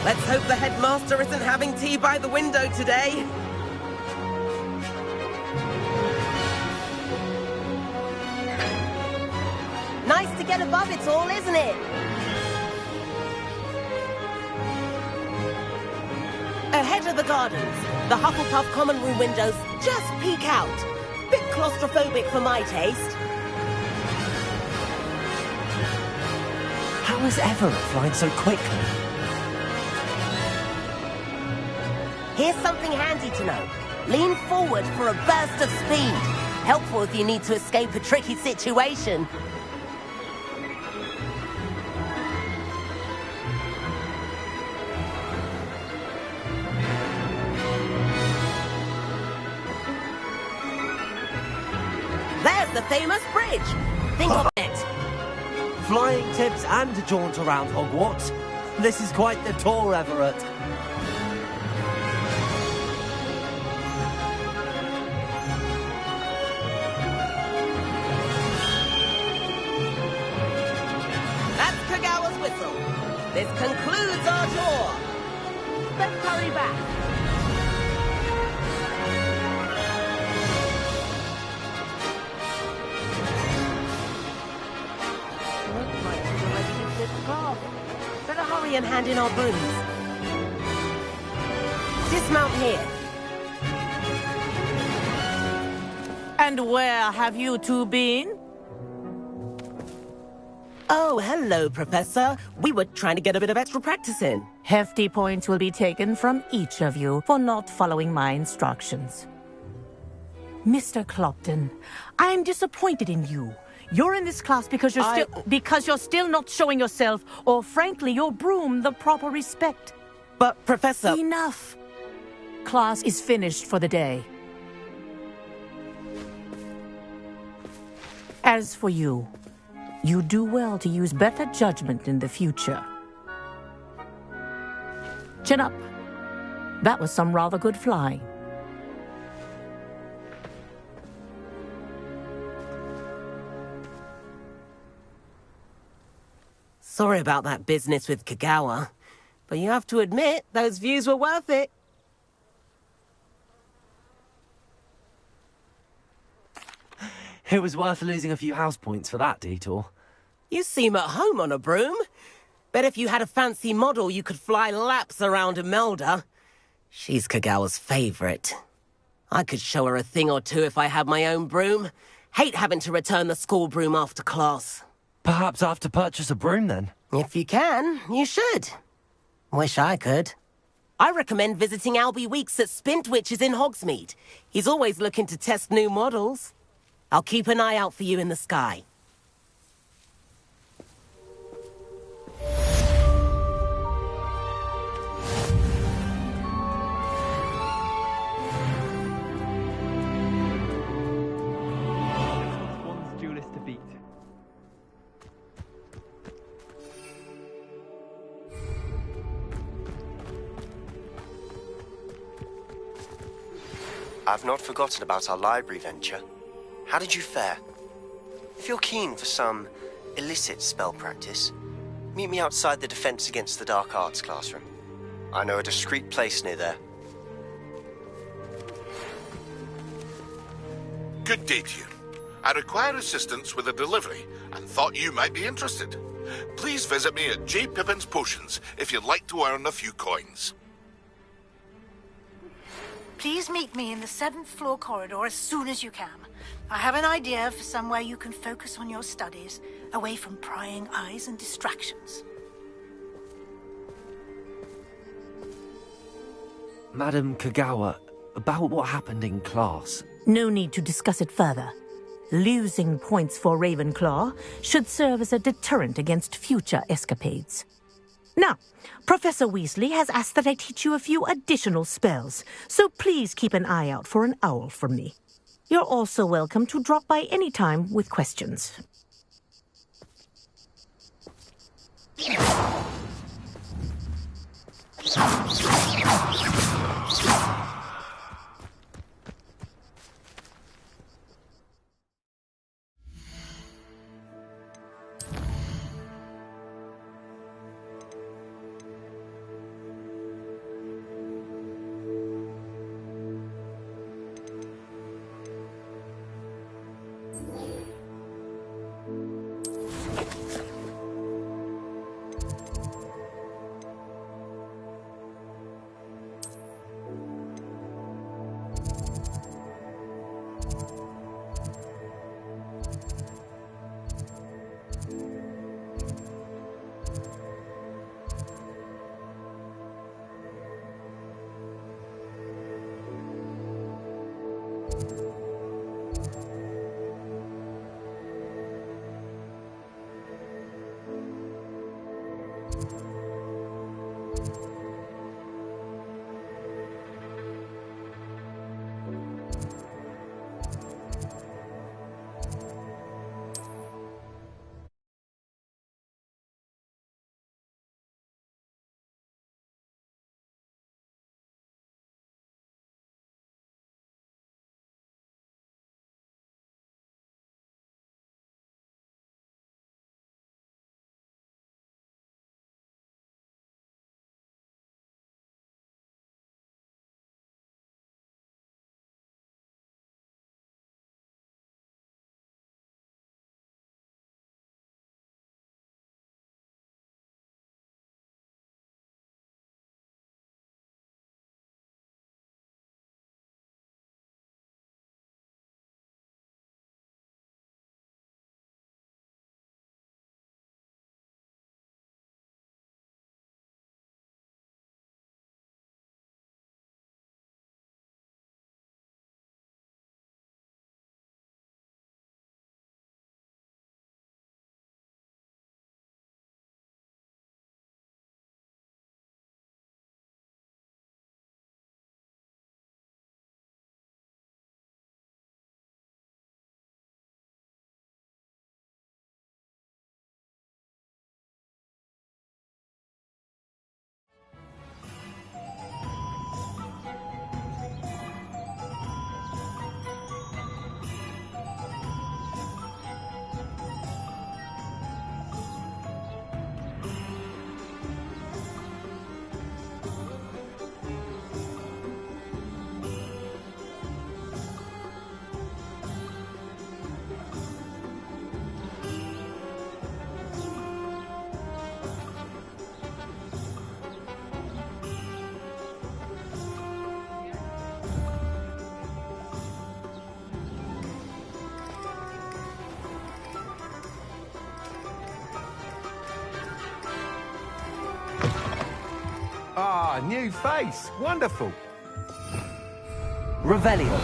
Let's hope the headmaster isn't having tea by the window today. Nice to get above it all, isn't it? Ahead of the gardens, the Hufflepuff common room windows just peek out. Bit claustrophobic for my taste. How is Everett flying so quickly? Here's something handy to know. Lean forward for a burst of speed. Helpful if you need to escape a tricky situation. the famous bridge. Think of it. Flying tips and a jaunt around Hogwarts. This is quite the tour, Everett. That's Kagawa's whistle. This concludes our tour. Let's hurry back. Looks like we're ready to flip class. Better hurry and hand in our brooms. Dismount here. And where have you two been? Oh, hello, Professor. We were trying to get a bit of extra practice in. Hefty points will be taken from each of you for not following my instructions. Mr. Clopton, I am disappointed in you. You're in this class because you're still not showing yourself, or frankly, your broom the proper respect. But, Professor... Enough. Class is finished for the day. As for you, you do well to use better judgment in the future. Chin up. That was some rather good flying. Sorry about that business with Kagawa, but you have to admit, those views were worth it. It was worth losing a few house points for that detour. You seem at home on a broom. Bet if you had a fancy model, you could fly laps around Imelda. She's Kagawa's favorite. I could show her a thing or two if I had my own broom. Hate having to return the school broom after class. Perhaps I have to purchase a broom then? If you can, you should. Wish I could. I recommend visiting Albie Weeks at Spintwitches in Hogsmeade. He's always looking to test new models. I'll keep an eye out for you in the sky. One's duelist to beat. I've not forgotten about our library venture. How did you fare? If you're keen for some illicit spell practice, meet me outside the Defense Against the Dark Arts classroom. I know a discreet place near there. Good day to you. I require assistance with a delivery and thought you might be interested. Please visit me at J. Pippin's Potions if you'd like to earn a few coins. Please meet me in the 7th floor corridor as soon as you can. I have an idea for somewhere you can focus on your studies, away from prying eyes and distractions. Madam Kagawa, about what happened in class. No need to discuss it further. Losing points for Ravenclaw should serve as a deterrent against future escapades. Now, Professor Weasley has asked that I teach you a few additional spells, so please keep an eye out for an owl from me. You're also welcome to drop by any time with questions. Ah, new face. Wonderful. Revelio.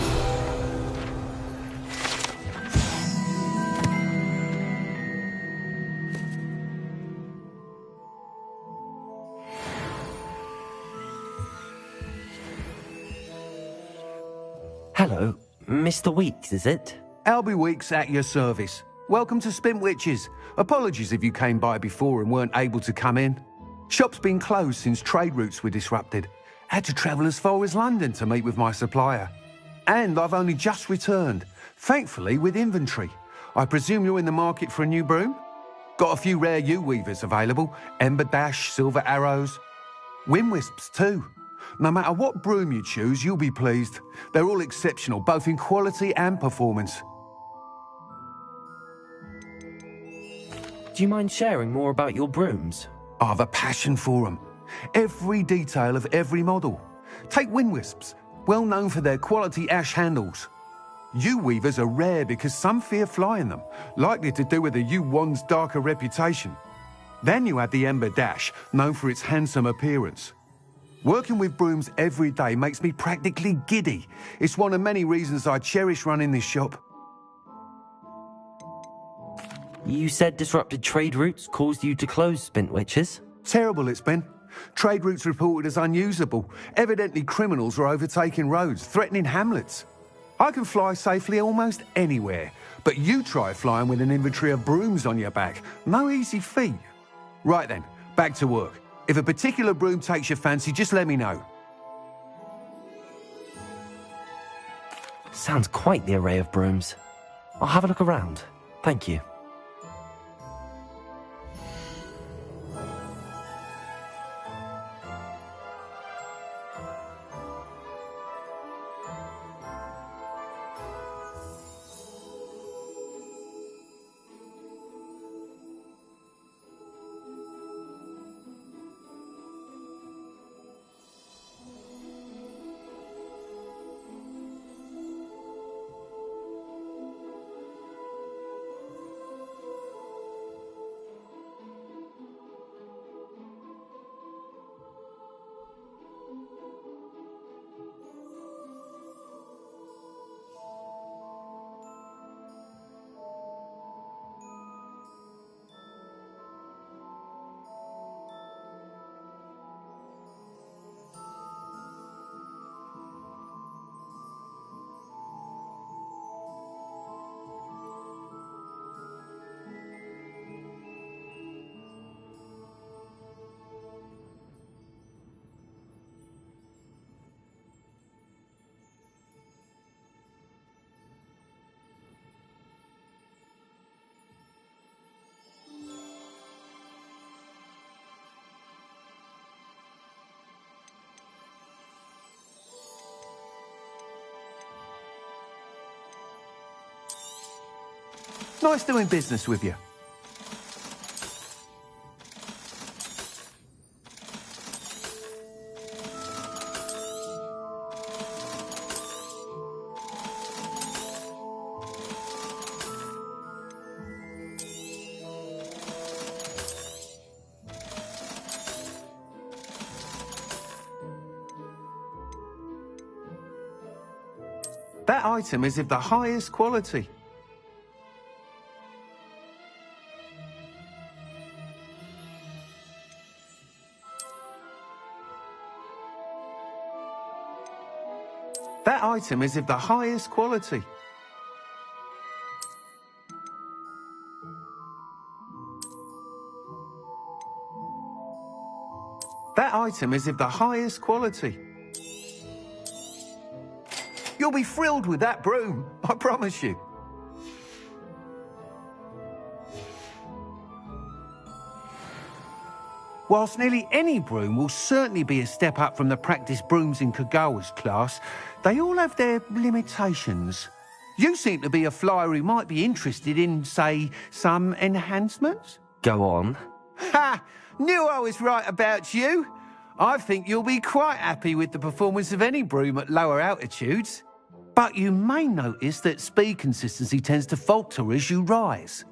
Hello, Mr. Weeks, is it? Albie Weeks at your service. Welcome to Spintwitches. Apologies if you came by before and weren't able to come in. Shop's been closed since trade routes were disrupted. Had to travel as far as London to meet with my supplier. And I've only just returned, thankfully with inventory. I presume you're in the market for a new broom? Got a few rare U-weavers available. Ember Dash, Silver Arrows. Wind Wisps too. No matter what broom you choose, you'll be pleased. They're all exceptional, both in quality and performance. Do you mind sharing more about your brooms? I've a passion for them. Every detail of every model. Take Wind Wisps, well known for their quality ash handles. U-weavers are rare because some fear flying them, likely to do with the U-wand's darker reputation. Then you have the Ember Dash, known for its handsome appearance. Working with brooms every day makes me practically giddy. It's one of many reasons I cherish running this shop. You said disrupted trade routes caused you to close Spintwitches? Terrible it's been. Trade routes reported as unusable. Evidently criminals are overtaking roads, threatening hamlets. I can fly safely almost anywhere, but you try flying with an inventory of brooms on your back. No easy feat. Right then, back to work. If a particular broom takes your fancy, just let me know. Sounds quite the array of brooms. I'll have a look around. Thank you. Nice doing business with you. That item is of the highest quality. That item is of the highest quality. That item is of the highest quality. You'll be thrilled with that broom, I promise you. Whilst nearly any broom will certainly be a step up from the practice brooms in Kagawa's class, they all have their limitations. You seem to be a flyer who might be interested in, say, some enhancements? Go on. Ha! Knew I was right about you. I think you'll be quite happy with the performance of any broom at lower altitudes. But you may notice that speed consistency tends to falter as you rise.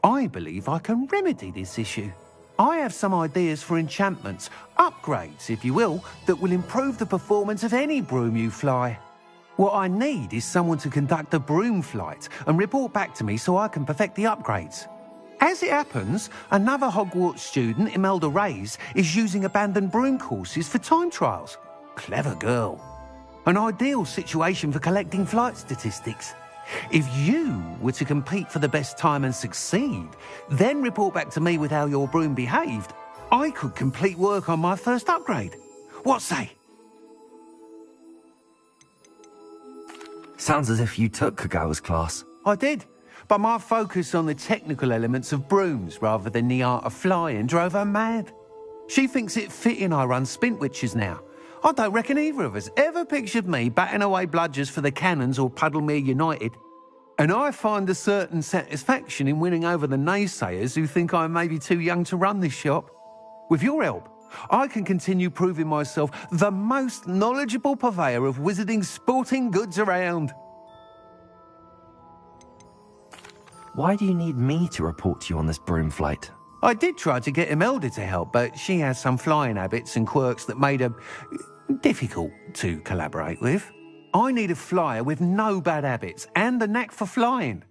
I believe I can remedy this issue. I have some ideas for enchantments, upgrades, if you will, that will improve the performance of any broom you fly. What I need is someone to conduct a broom flight and report back to me so I can perfect the upgrades. As it happens, another Hogwarts student, Imelda Reyes, is using abandoned broom courses for time trials. Clever girl. An ideal situation for collecting flight statistics. If you were to compete for the best time and succeed, then report back to me with how your broom behaved, I could complete work on my first upgrade. What say? Sounds as if you took Kagawa's class. I did, but my focus on the technical elements of brooms rather than the art of flying drove her mad. She thinks it fitting I run Spintwitches now. I don't reckon either of us ever pictured me batting away bludgers for the Cannons or Puddlemere United. And I find a certain satisfaction in winning over the naysayers who think I may be too young to run this shop. With your help, I can continue proving myself the most knowledgeable purveyor of wizarding sporting goods around. Why do you need me to report to you on this broom flight? I did try to get Imelda to help, but she has some flying habits and quirks that made her difficult to collaborate with. I need a flyer with no bad habits and a knack for flying.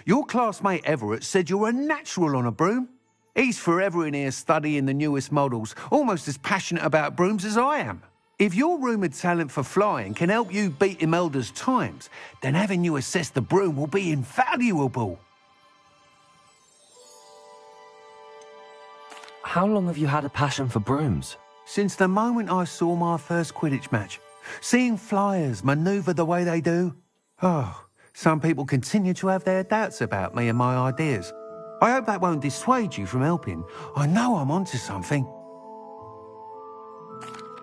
Your classmate Everett said you're a natural on a broom. He's forever in here studying the newest models, almost as passionate about brooms as I am. If your rumoured talent for flying can help you beat Imelda's times, then having you assess the broom will be invaluable. How long have you had a passion for brooms? Since the moment I saw my first Quidditch match. Seeing flyers manoeuvre the way they do. Oh, some people continue to have their doubts about me and my ideas. I hope that won't dissuade you from helping. I know I'm onto something.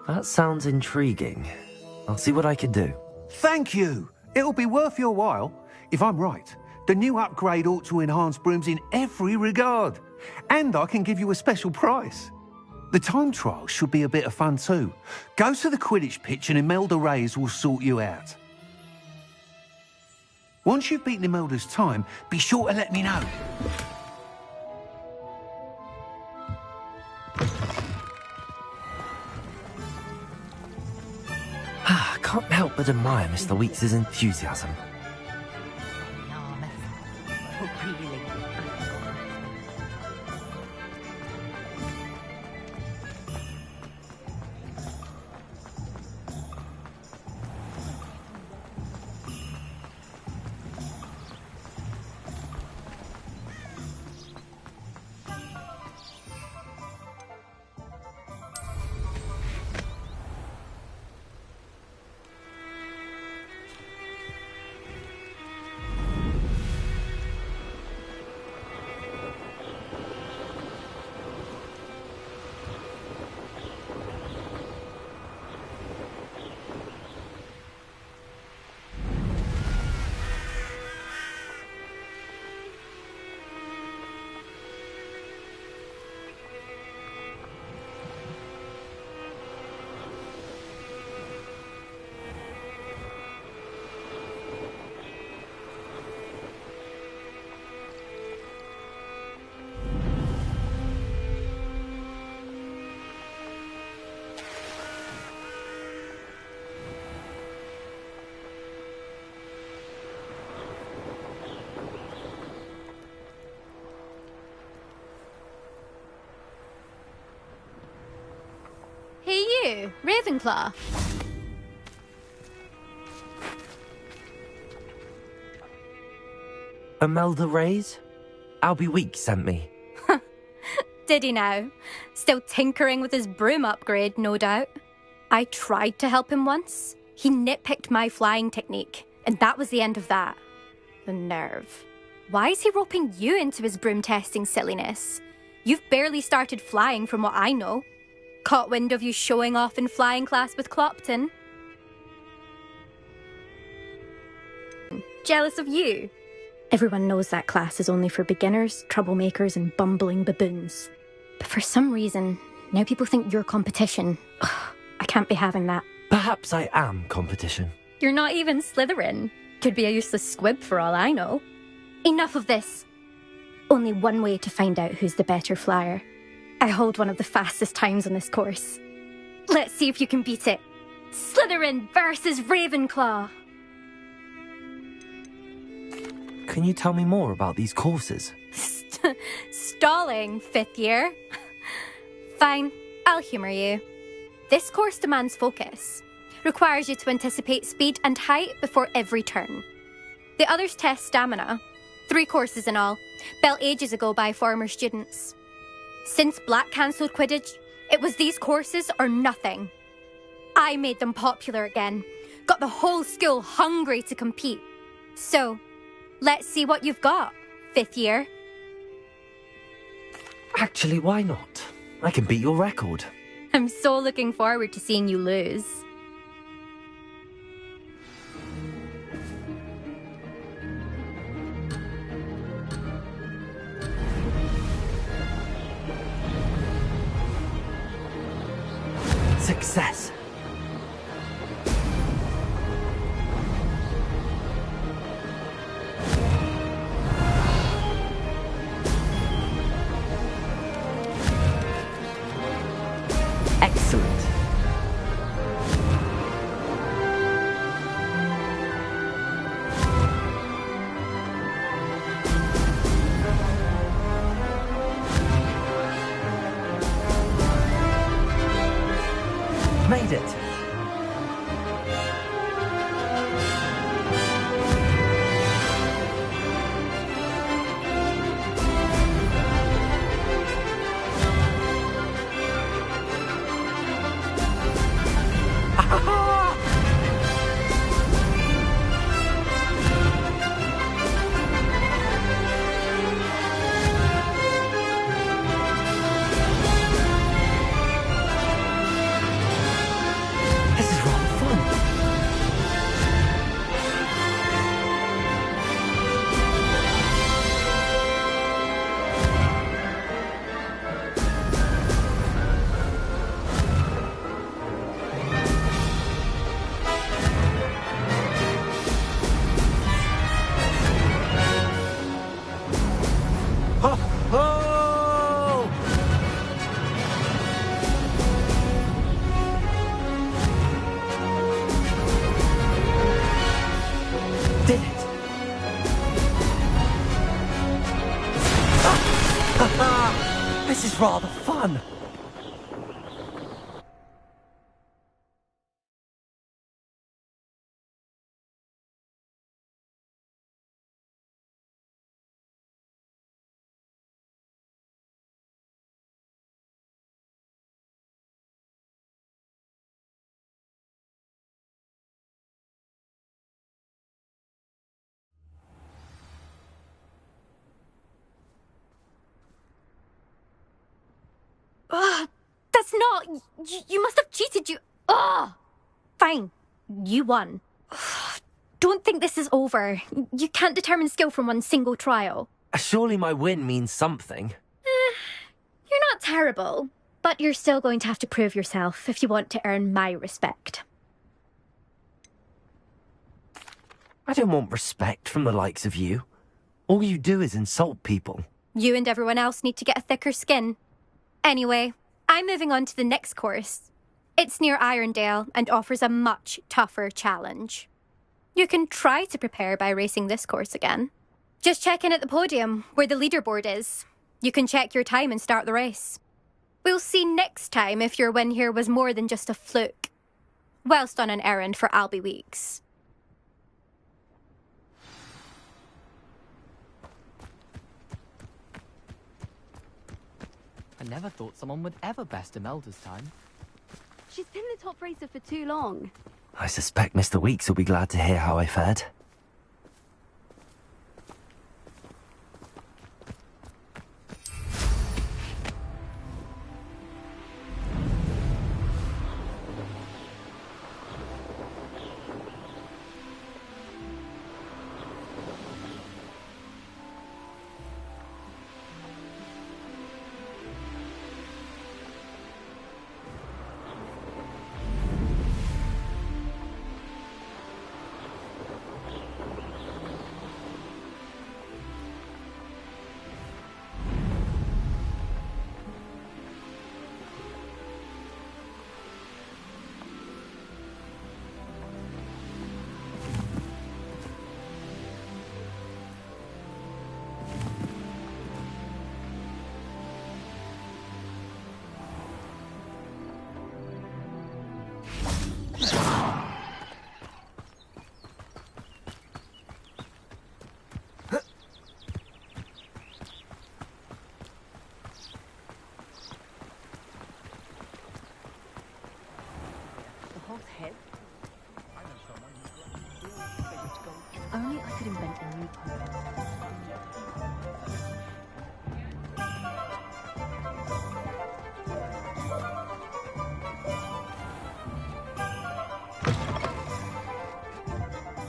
That sounds intriguing. I'll see what I can do. Thank you. It'll be worth your while. If I'm right, the new upgrade ought to enhance brooms in every regard. And I can give you a special price. The time trial should be a bit of fun too. Go to the Quidditch pitch and Imelda Reyes will sort you out. Once you've beaten Imelda's time, be sure to let me know. I can't help but admire Mr. Weeks' enthusiasm. Hey you, Ravenclaw. Imelda Reyes? Albie Weeks sent me. Did he now? Still tinkering with his broom upgrade, no doubt. I tried to help him once. He nitpicked my flying technique, and that was the end of that. The nerve. Why is he roping you into his broom testing silliness? You've barely started flying from what I know. Caught wind of you showing off in flying class with Clopton. Jealous of you? Everyone knows that class is only for beginners, troublemakers, and bumbling baboons. But for some reason, now people think you're competition. Ugh, I can't be having that. Perhaps I am competition. You're not even Slytherin. Could be a useless squib for all I know. Enough of this. Only one way to find out who's the better flyer. I hold one of the fastest times on this course. Let's see if you can beat it. Slytherin versus Ravenclaw. Can you tell me more about these courses? Stalling, 5th year. Fine, I'll humour you. This course demands focus. Requires you to anticipate speed and height before every turn. The others test stamina. 3 courses in all, built ages ago by former students. Since Black cancelled Quidditch, it was these courses or nothing. I made them popular again. Got the whole school hungry to compete. So, let's see what you've got, 5th year. Actually, why not? I can beat your record. I'm so looking forward to seeing you lose. Success. Excellent. Made it. This is rather fun. Ho, ho! Did it! This is rather fun. Ugh, that's not... You must have cheated, you... Ugh! Fine, you won. Ugh, don't think this is over. You can't determine skill from one single trial. Surely my win means something. You're not terrible, but you're still going to have to prove yourself if you want to earn my respect. I don't want respect from the likes of you. All you do is insult people. You and everyone else need to get a thicker skin. Anyway, I'm moving on to the next course. It's near Irondale and offers a much tougher challenge. You can try to prepare by racing this course again. Just check in at the podium, where the leaderboard is. You can check your time and start the race. We'll see next time if your win here was more than just a fluke. Whilst on an errand for Albie Weeks. I never thought someone would ever best Imelda's time. She's been the top racer for too long. I suspect Mr. Weeks will be glad to hear how I fared.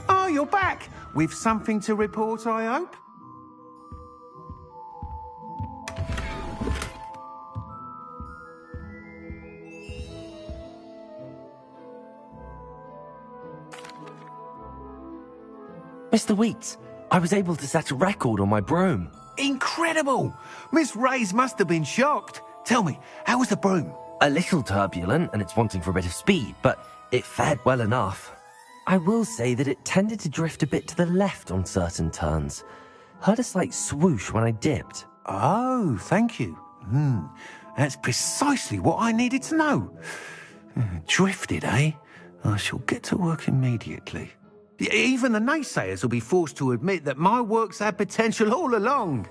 Oh, you're back! With something to report, I hope? Mr. Wheats, I was able to set a record on my broom. Incredible! Miss Reyes must have been shocked. Tell me, how was the broom? A little turbulent, and it's wanting for a bit of speed, but it fared well enough. I will say that it tended to drift a bit to the left on certain turns. Heard a slight swoosh when I dipped. Oh, thank you. That's precisely what I needed to know. Drifted, eh? I shall get to work immediately. Even the naysayers will be forced to admit that my work's had potential all along.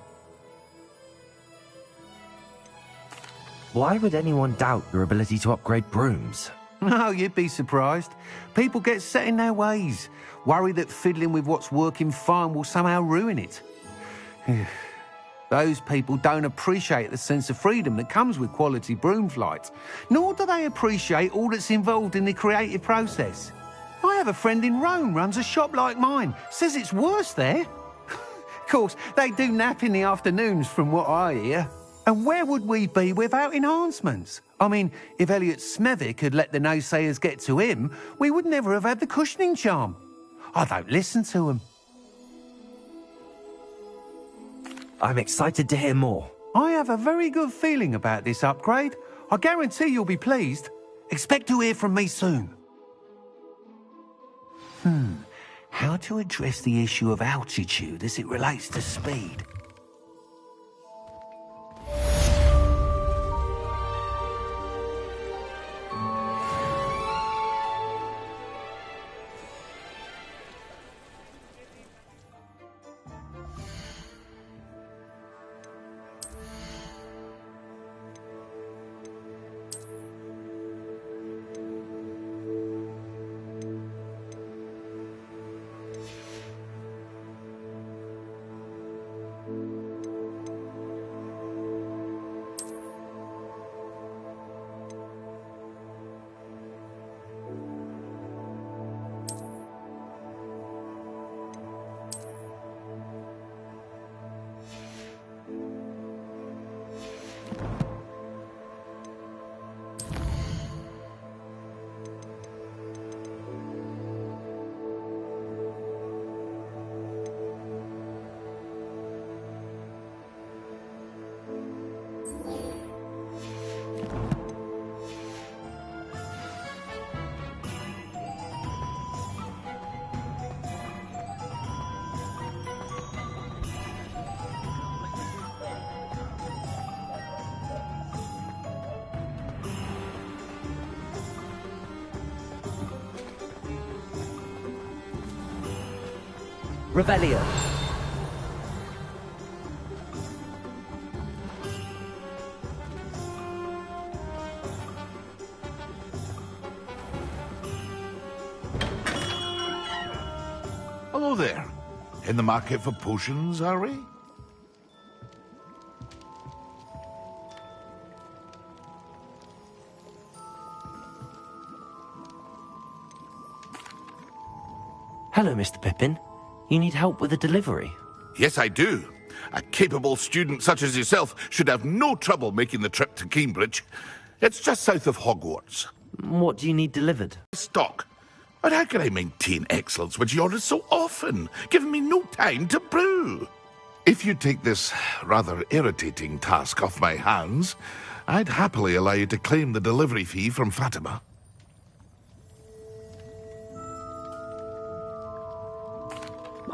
Why would anyone doubt your ability to upgrade brooms? No, you'd be surprised. People get set in their ways, worry that fiddling with what's working fine will somehow ruin it. Those people don't appreciate the sense of freedom that comes with quality broom flight, nor do they appreciate all that's involved in the creative process. I have a friend in Rome runs a shop like mine, says it's worse there. Of course, they do nap in the afternoons from what I hear. And where would we be without enhancements? I mean, if Elliot Smethwick had let the naysayers get to him, we would never have had the cushioning charm. I don't listen to them. I'm excited to hear more. I have a very good feeling about this upgrade. I guarantee you'll be pleased. Expect to hear from me soon. How to address the issue of altitude as it relates to speed? Revelio. Hello there. In the market for potions, are we? Hello, Mr. Pippin. You need help with a delivery? Yes, I do. A capable student such as yourself should have no trouble making the trip to Cambridge. It's just south of Hogwarts. What do you need delivered? Stock. But how can I maintain excellence when you order so often, giving me no time to brew? If you take this rather irritating task off my hands, I'd happily allow you to claim the delivery fee from Fatima.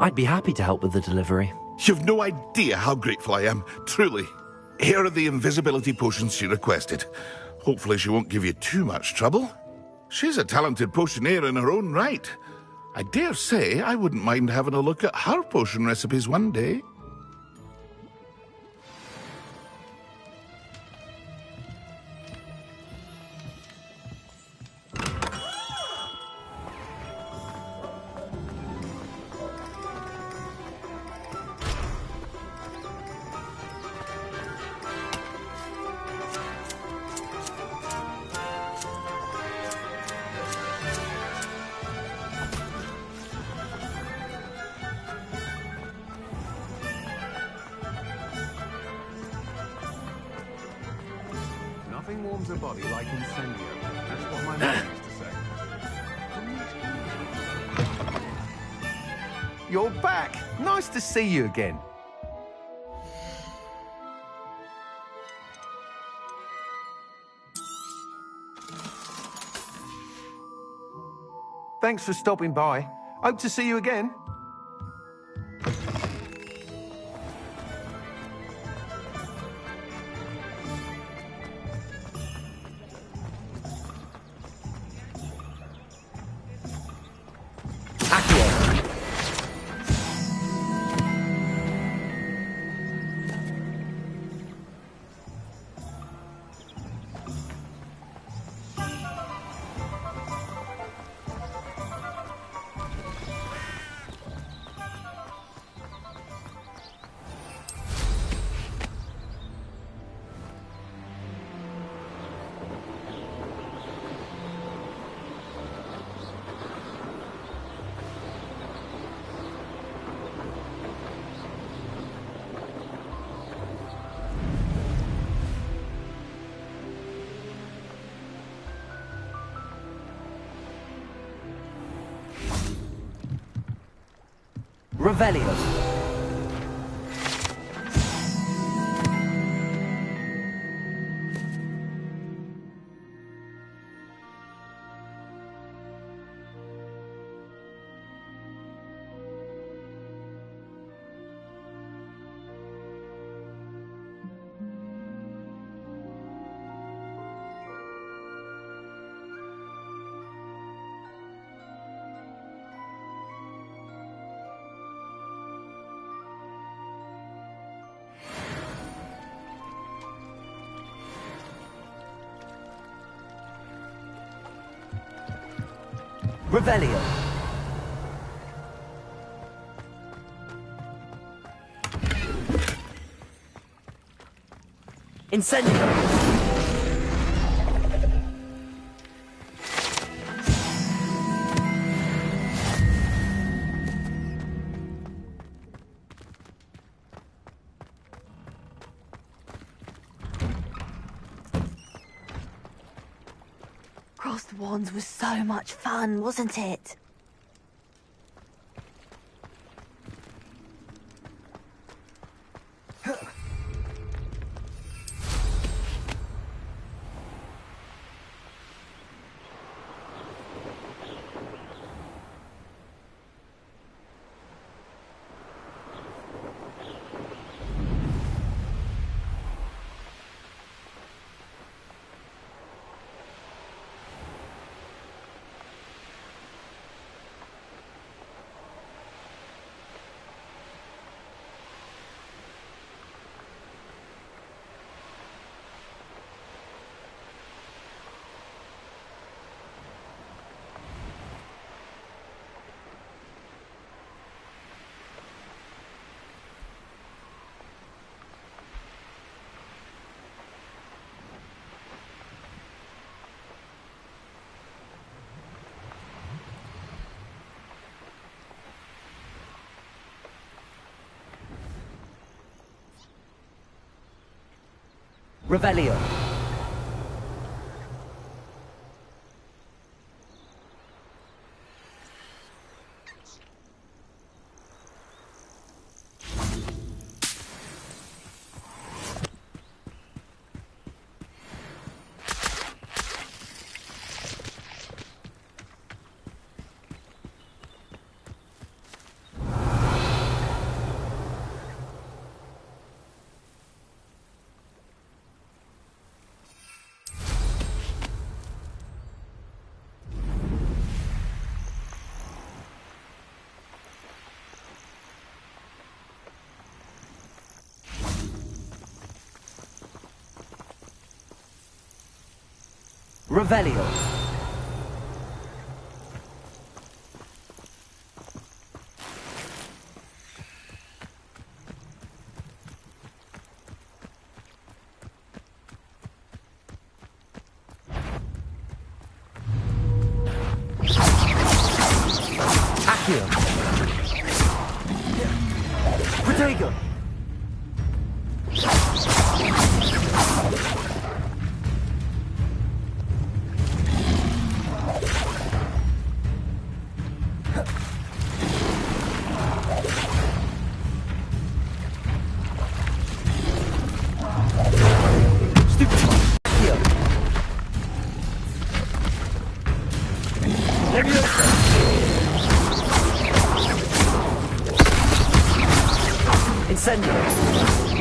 I'd be happy to help with the delivery. You've no idea how grateful I am, truly. Here are the invisibility potions she requested. Hopefully she won't give you too much trouble. She's a talented potioneer in her own right. I dare say I wouldn't mind having a look at her potion recipes one day. the body like incendio. That's what my mum used to say. You're back. Nice to see you again. Thanks for stopping by. Hope to see you again. Revelio. Revelio. Incendio. Crossed Wands was so much fun, wasn't it? Revelio. Revelio. Accio. Protego. Incendio.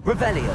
Revelio.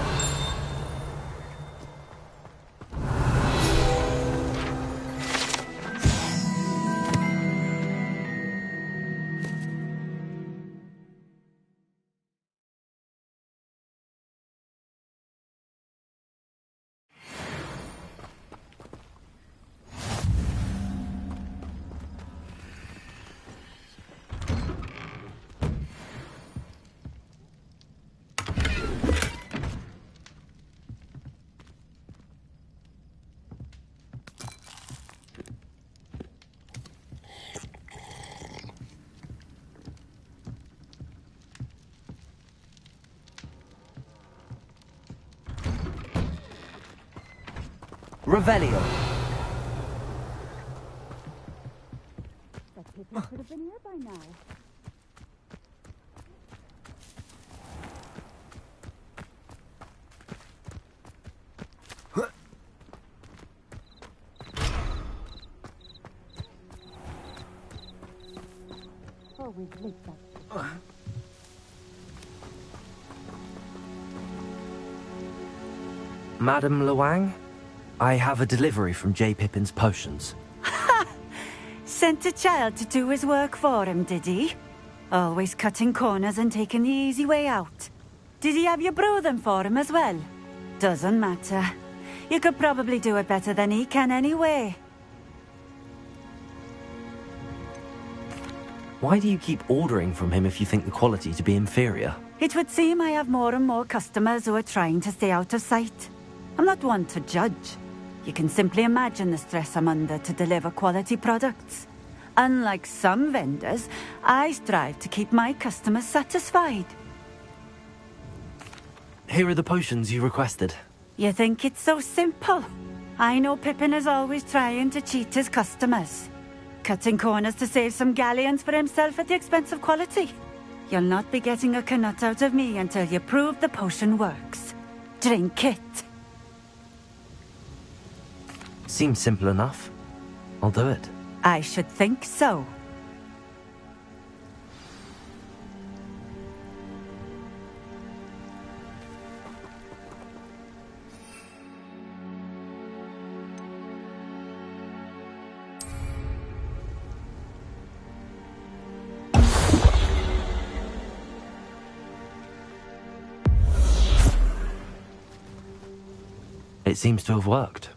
Revelio. That Pippin could have been here by now. Always late that. Madam Luang, I have a delivery from J. Pippin's potions. Sent a child to do his work for him, did he? Always cutting corners and taking the easy way out. Did he have you brew them for him as well? Doesn't matter. You could probably do it better than he can anyway. Why do you keep ordering from him if you think the quality to be inferior? It would seem I have more and more customers who are trying to stay out of sight. I'm not one to judge. You can simply imagine the stress I'm under to deliver quality products. Unlike some vendors, I strive to keep my customers satisfied. Here are the potions you requested. You think it's so simple? I know Pippin is always trying to cheat his customers. Cutting corners to save some galleons for himself at the expense of quality. You'll not be getting a canut out of me until you prove the potion works. Drink it. Seems simple enough. I'll do it. I should think so. It seems to have worked.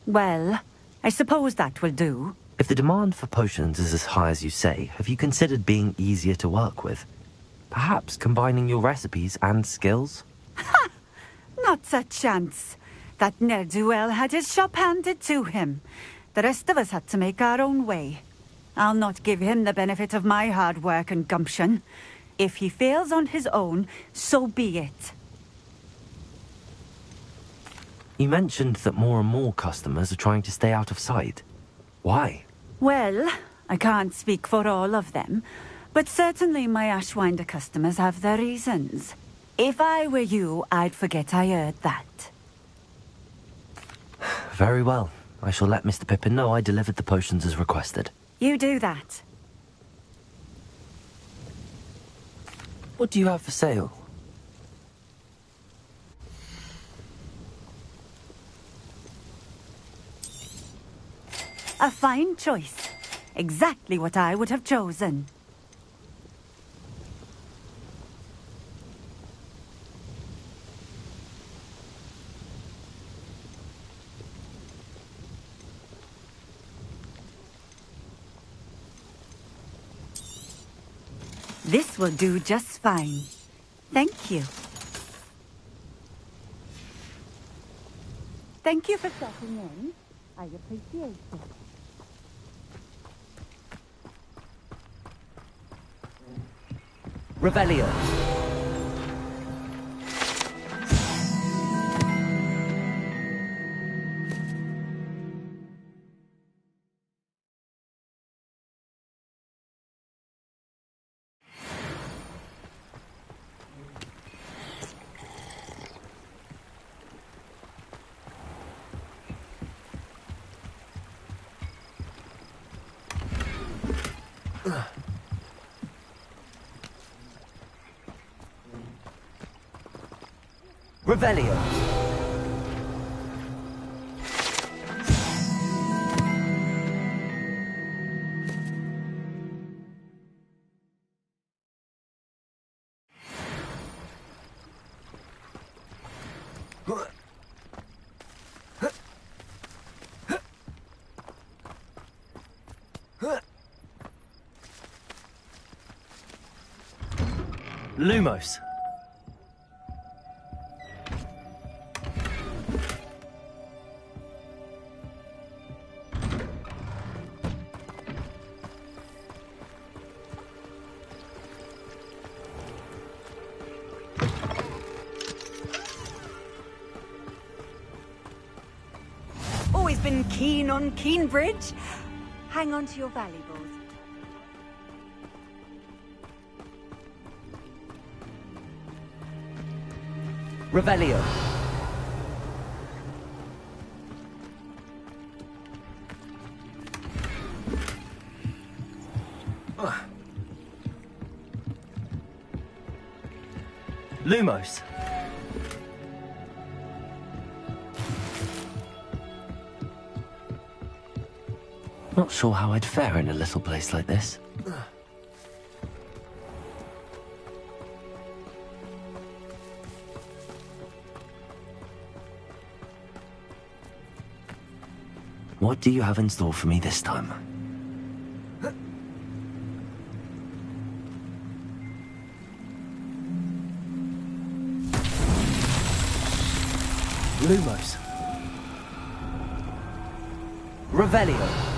Well, I suppose that will do. If the demand for potions is as high as you say, have you considered being easier to work with? Perhaps combining your recipes and skills? Not a chance. That ne'er-do-well had his shop handed to him. The rest of us had to make our own way. I'll not give him the benefit of my hard work and gumption. If he fails on his own, so be it. You mentioned that more and more customers are trying to stay out of sight. Why? Well, I can't speak for all of them, but certainly my Ashwinder customers have their reasons. If I were you, I'd forget I heard that. Very well. I shall let Mr. Pippin know I delivered the potions as requested. You do that. What do you have for sale? A fine choice. Exactly what I would have chosen. This will do just fine. Thank you. Thank you for stopping in. I appreciate it. Revelio. Revelio. Lumos. Always been keen on Keenbridge. Hang on to your valuables. Revelio. Lumos. Not sure how I'd fare in a little place like this. What do you have in store for me this time? Lumos. Revelio.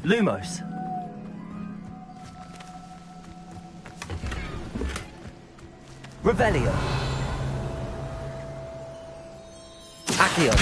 Lumos. Revelio. Accio.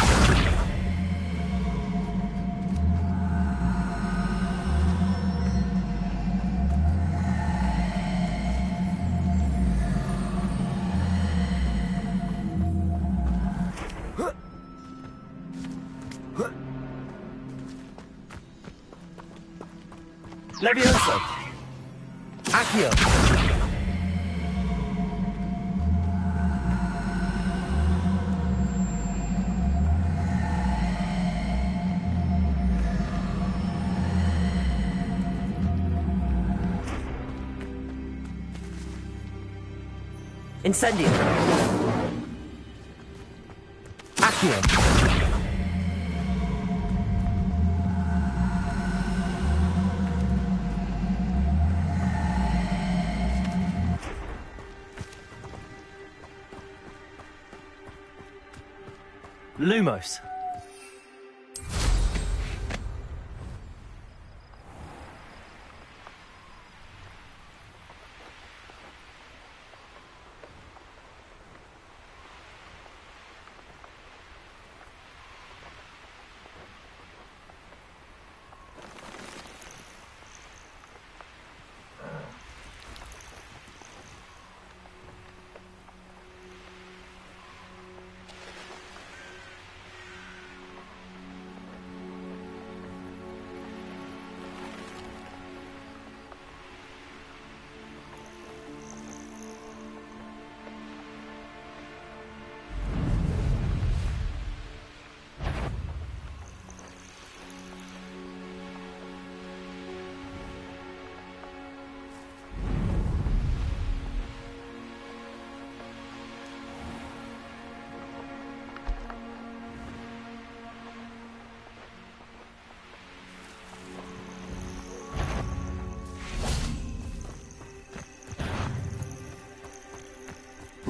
Levioso. Accio. Incendio. Accio. Lumos.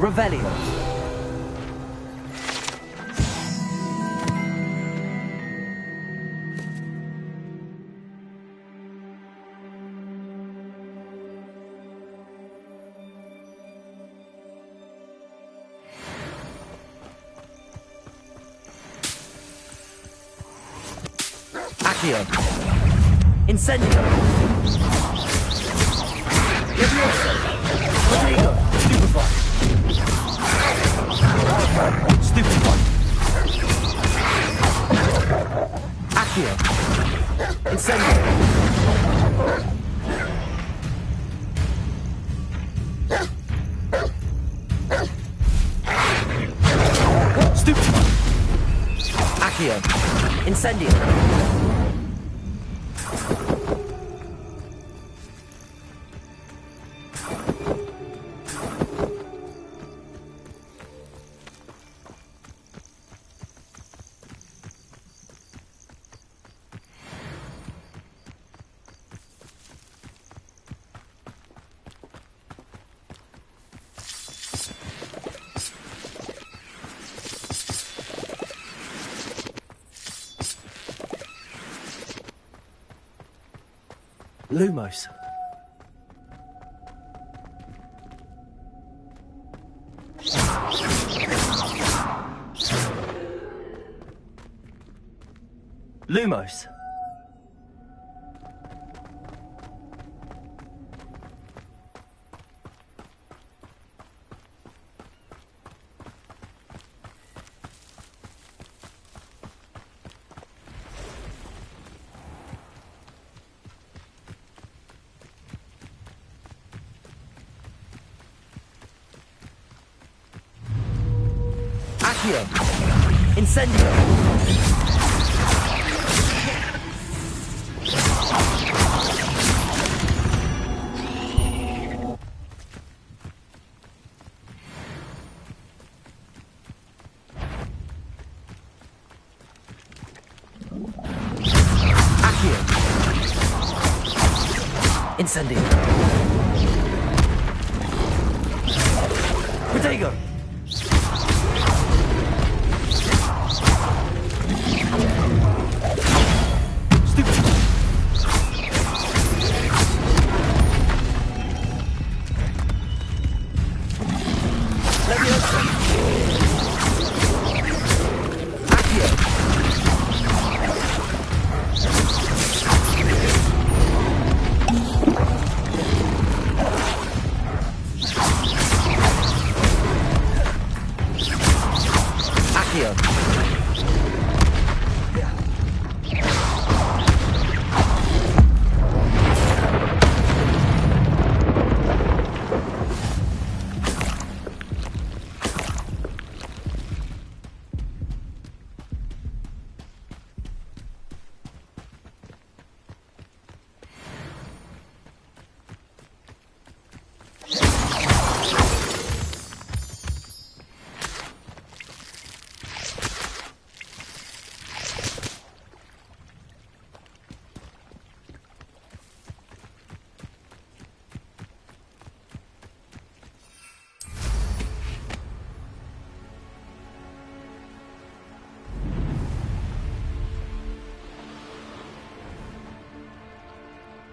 Revelio. Accio. Incendio. Levioso. Potato. Stupefy. Stupefy. Accio. Incendio. Stupefy. Accio. Incendio. Lumos. Lumos. Accio. Incendio. Accio. Incendio. Protego.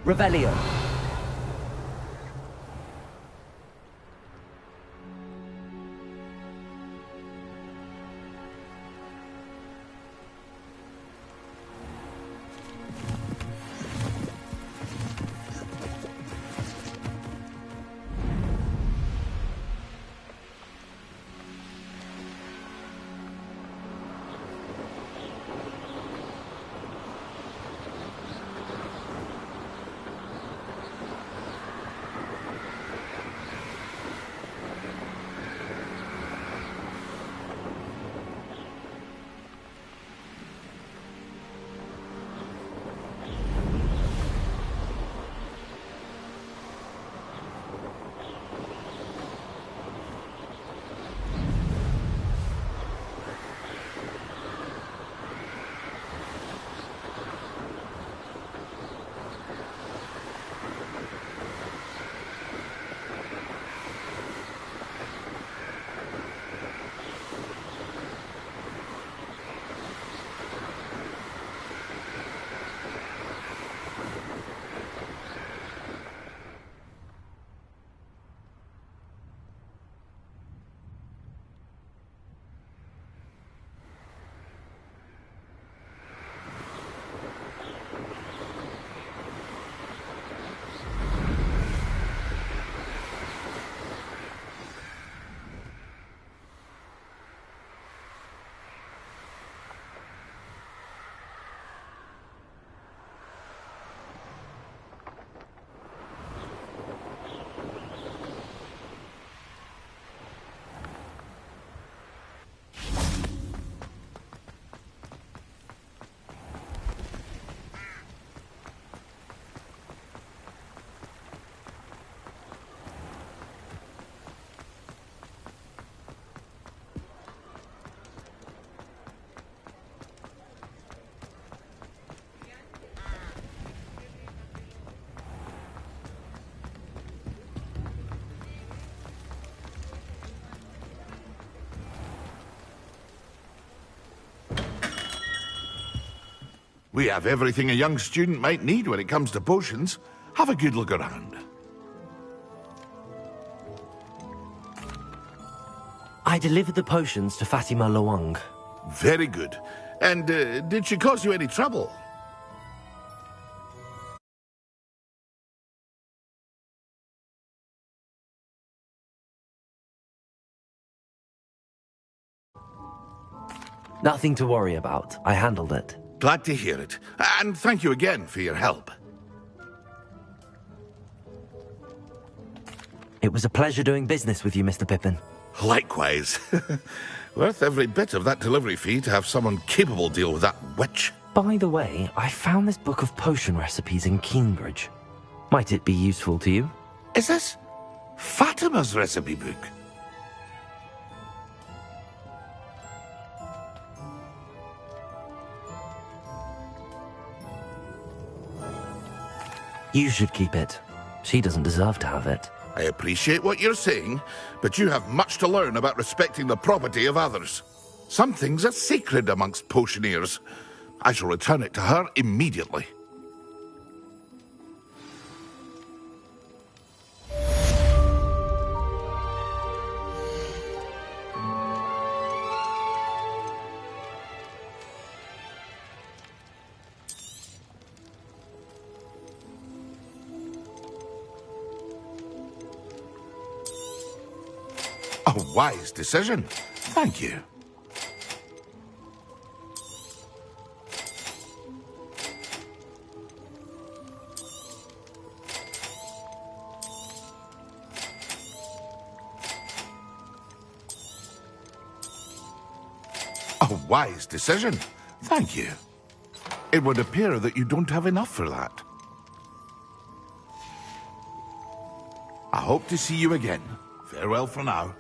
Revelio. We have everything a young student might need when it comes to potions. Have a good look around. I delivered the potions to Fatima Luang. Very good. And did she cause you any trouble? Nothing to worry about. I handled it. Glad to hear it. And thank you again for your help. It was a pleasure doing business with you, Mr. Pippin. Likewise. Worth every bit of that delivery fee to have someone capable deal with that witch. By the way, I found this book of potion recipes in Cambridge. Might it be useful to you? Is this Fatima's recipe book? You should keep it. She doesn't deserve to have it. I appreciate what you're saying, but you have much to learn about respecting the property of others. Some things are sacred amongst potioneers. I shall return it to her immediately. A wise decision. Thank you. A wise decision. Thank you. It would appear that you don't have enough for that. I hope to see you again. Farewell for now.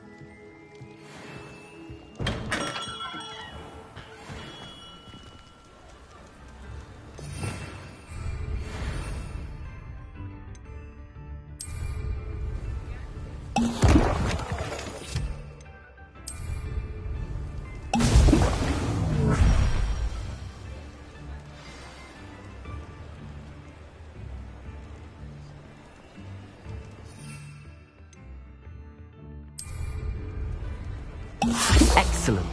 Excellent.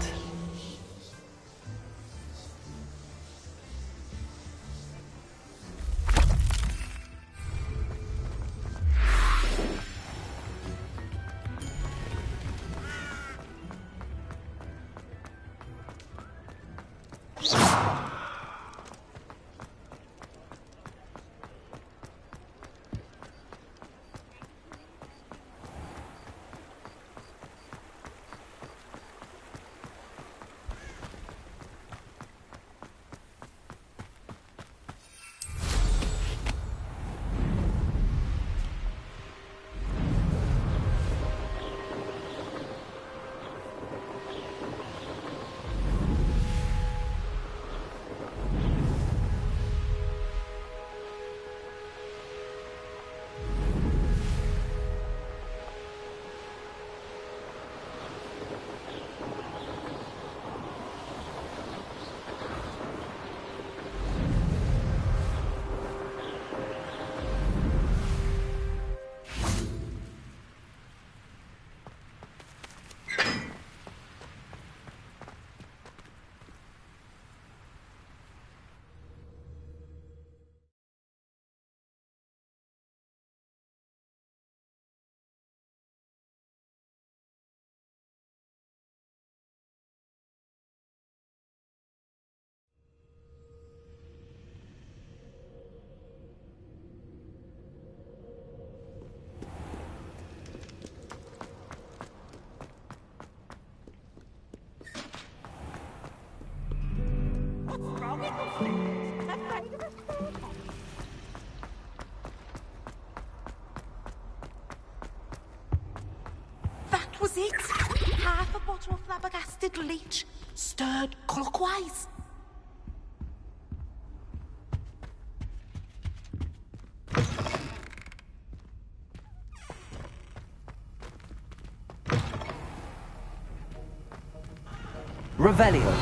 That was it. Half a bottle of flabbergasted leech, stirred clockwise. Revelio.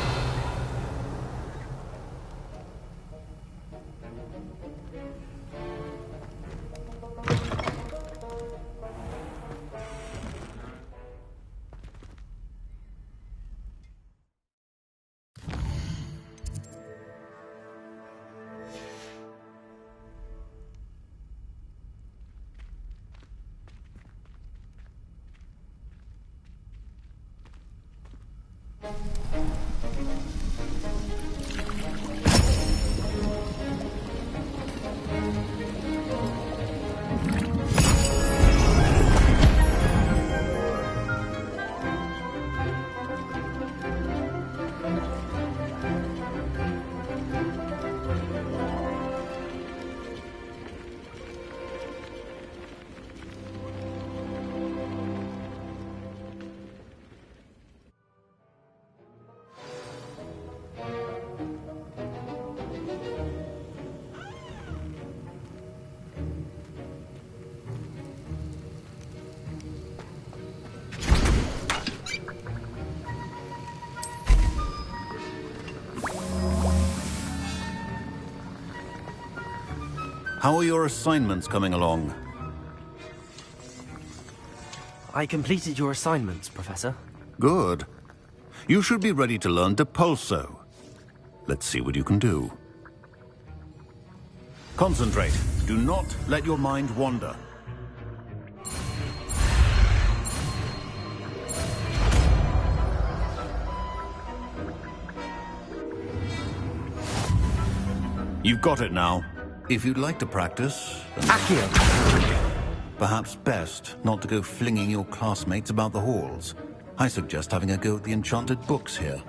How are your assignments coming along? I completed your assignments, Professor. Good. You should be ready to learn Depulso. Let's see what you can do. Concentrate. Do not let your mind wander. You've got it now. If you'd like to practice... Accio! Perhaps best not to go flinging your classmates about the halls. I suggest having a go at the enchanted books here.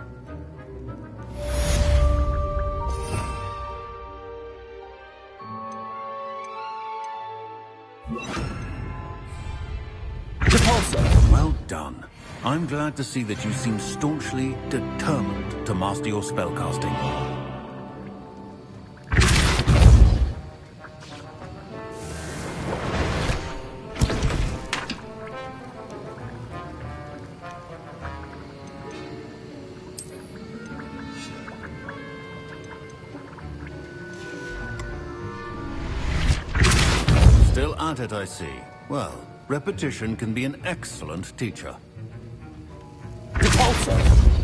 Depulso! Well done. I'm glad to see that you seem staunchly determined to master your spellcasting. Still at it, I see. Well, repetition can be an excellent teacher. Depulso!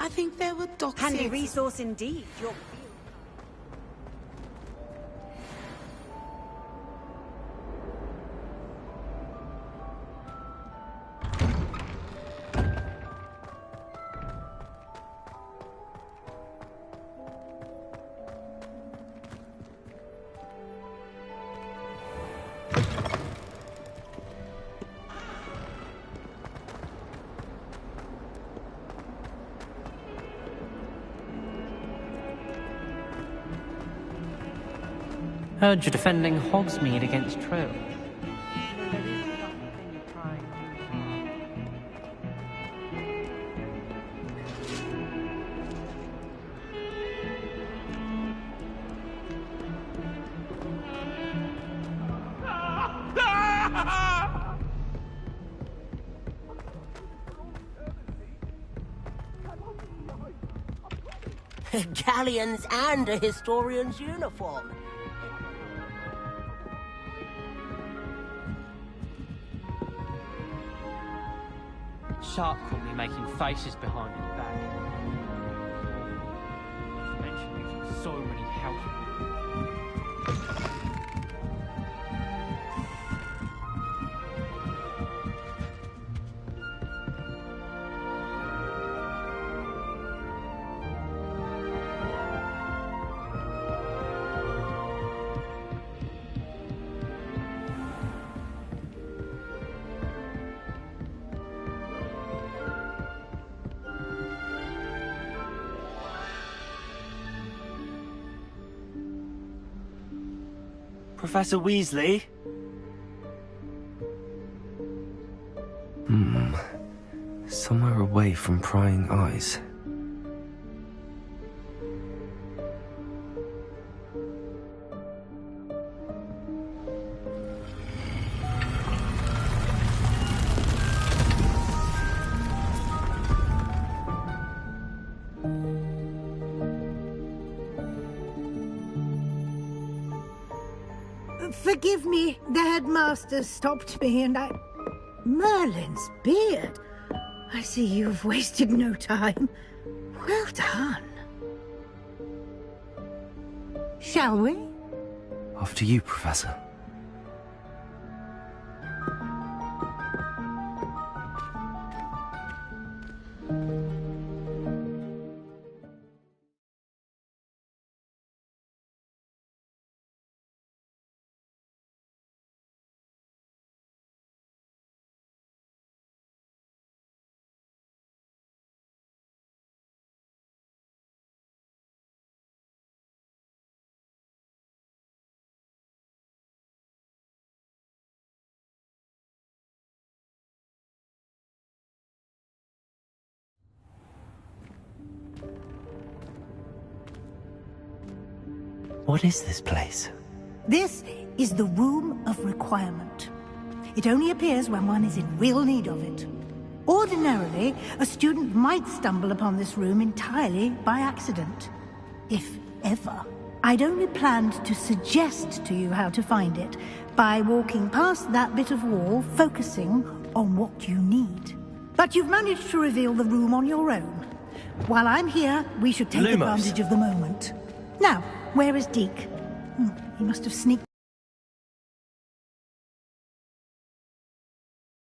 I think there were docks. Handy resource indeed. Your Heard you're defending Hogsmeade against Trill. Galleons and a historian's uniform. Sharp caught me making faces behind his back. Not to mention using so many helpful. Professor Weasley? Somewhere away from prying eyes. Forgive me, the headmaster stopped me and I... Merlin's beard. I see you've wasted no time. Well done. Shall we? After you, Professor. What is this place? This is the Room of Requirement. It only appears when one is in real need of it. Ordinarily, a student might stumble upon this room entirely by accident. If ever. I'd only planned to suggest to you how to find it by walking past that bit of wall, focusing on what you need. But you've managed to reveal the room on your own. While I'm here, we should take advantage of the moment. Now, where is Deke? He must have sneaked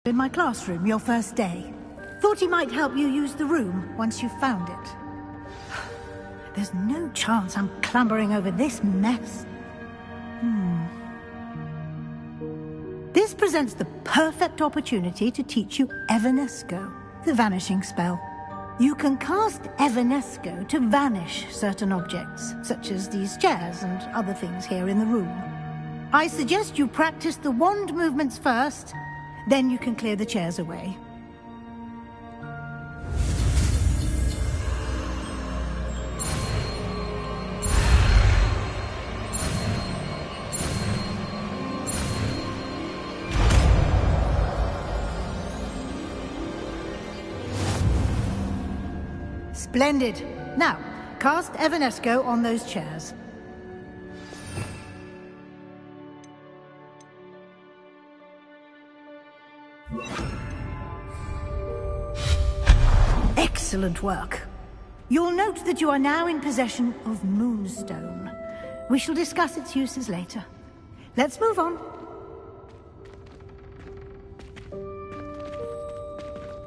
in my classroom your first day. Thought he might help you use the room once you've found it. There's no chance I'm clambering over this mess. This presents the perfect opportunity to teach you Evanesco, the vanishing spell. You can cast Evanesco to vanish certain objects, such as these chairs and other things here in the room. I suggest you practice the wand movements first, then you can clear the chairs away. Splendid. Now, cast Evanesco on those chairs. Excellent work. You'll note that you are now in possession of Moonstone. We shall discuss its uses later. Let's move on.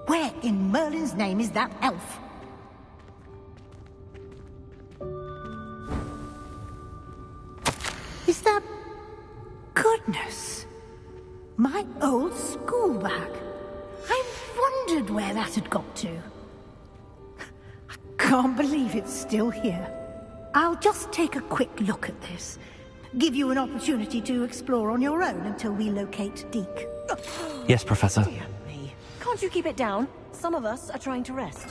Where in Merlin's name is that elf? Is that... Goodness! My old school bag. I wondered where that had got to. I can't believe it's still here. I'll just take a quick look at this. Give you an opportunity to explore on your own until we locate Deke. Yes, Professor. Dear me. Can't you keep it down? Some of us are trying to rest.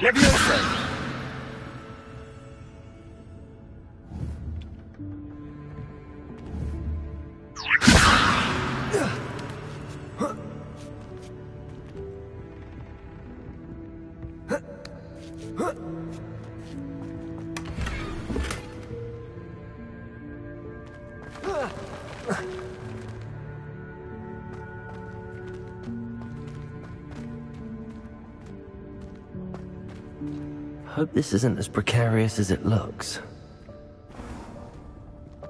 Levioso! Hope this isn't as precarious as it looks.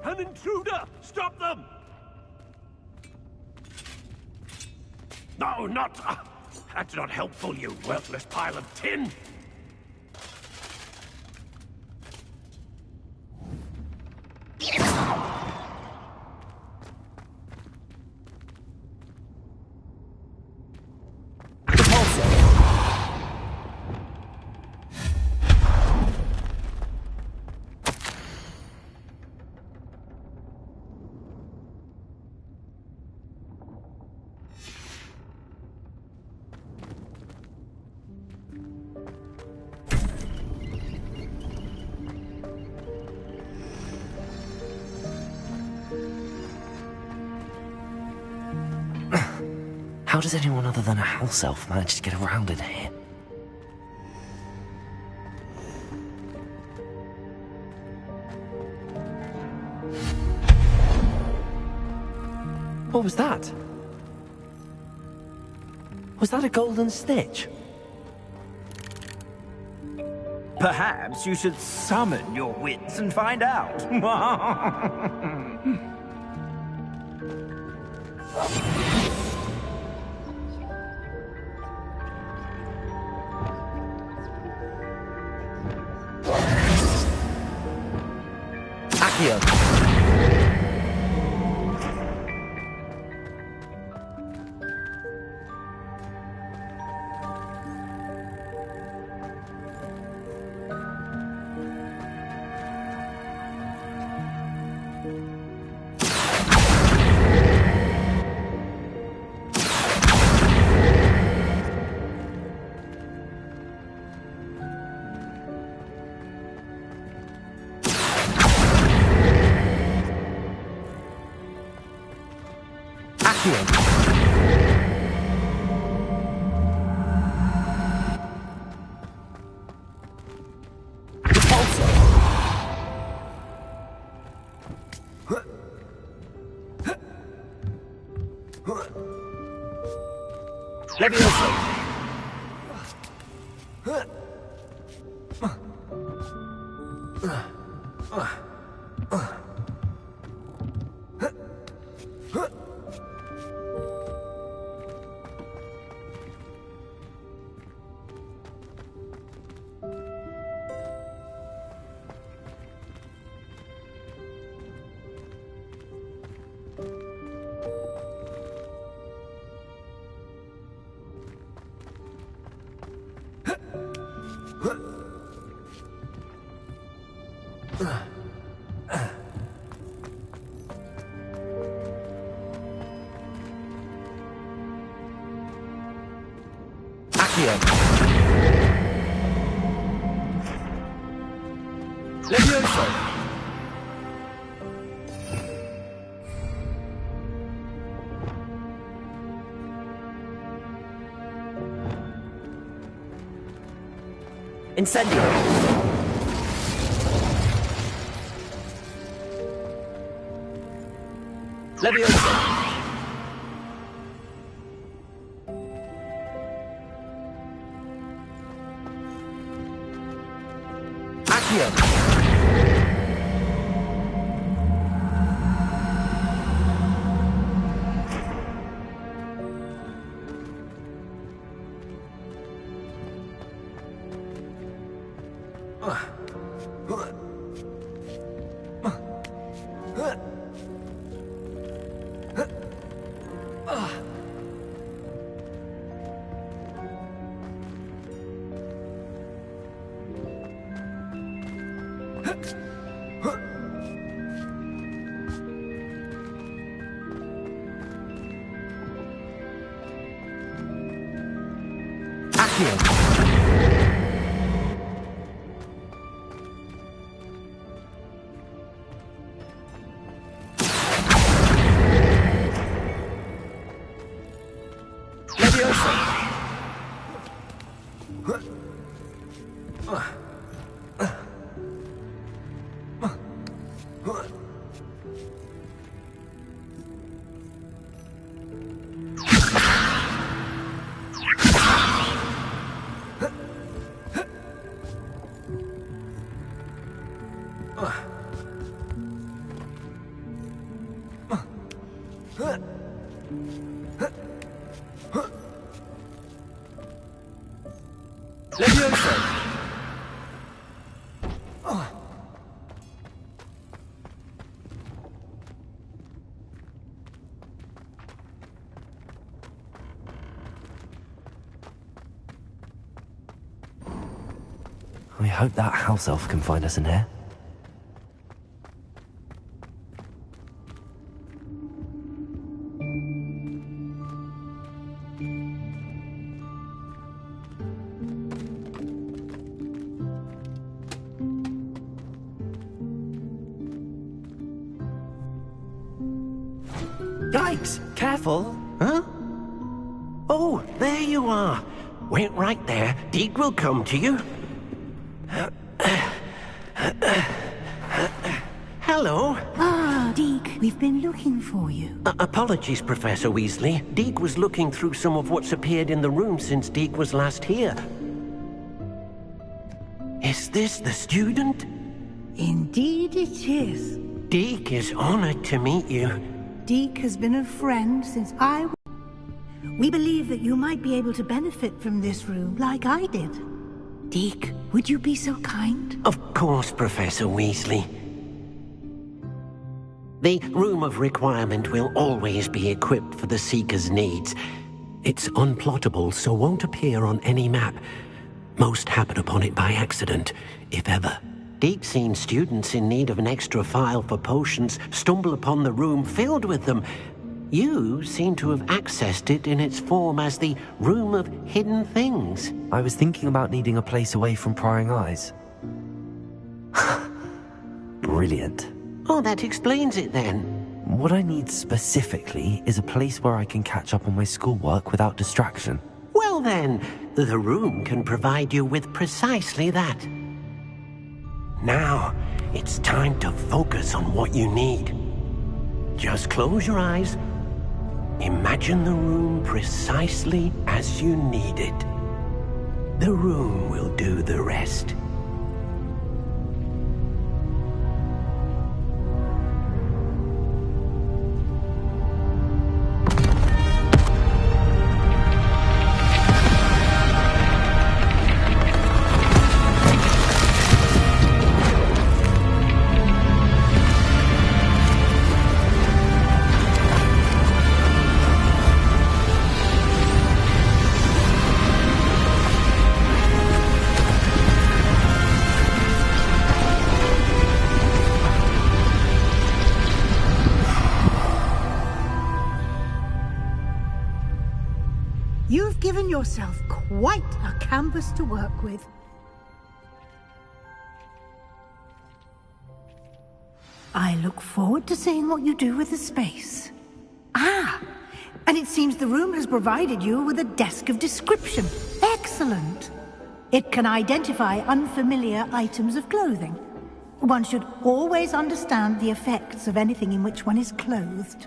An intruder! Stop them! No, not... that's not helpful, you worthless pile of tin! How does anyone other than a house elf manage to get around in here? What was that? Was that a golden stitch? Perhaps you should summon your wits and find out. Accio. Levioso! Levioso! Incendio! Levioso! I hope that house elf can find us in here. Yikes! Careful! Huh? Oh, there you are. Wait right there. Deke will come to you. Hello. Ah, Deke, we've been looking for you. Apologies, Professor Weasley. Deke was looking through some of what's appeared in the room since Deke was last here. Is this the student? Indeed it is. Deke is honored to meet you. Deke has been a friend since I... We believe that you might be able to benefit from this room like I did. Deke, would you be so kind? Of course, Professor Weasley. The Room of Requirement will always be equipped for the Seeker's needs. It's unplottable, so won't appear on any map. Most happen upon it by accident, if ever. Deep-seen students in need of an extra file for potions stumble upon the room filled with them. You seem to have accessed it in its form as the Room of Hidden Things. I was thinking about needing a place away from prying eyes. Brilliant. Oh, that explains it then. What I need specifically is a place where I can catch up on my schoolwork without distraction. Well then, the room can provide you with precisely that. Now, it's time to focus on what you need. Just close your eyes. Imagine the room precisely as you need it. The room will do the rest. You've given yourself quite a canvas to work with. I look forward to seeing what you do with the space. Ah, and it seems the room has provided you with a desk of description. Excellent. It can identify unfamiliar items of clothing. One should always understand the effects of anything in which one is clothed.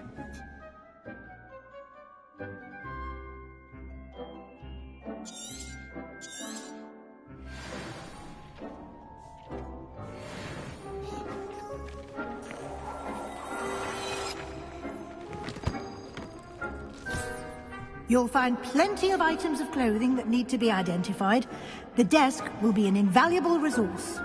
You'll find plenty of items of clothing that need to be identified. The desk will be an invaluable resource.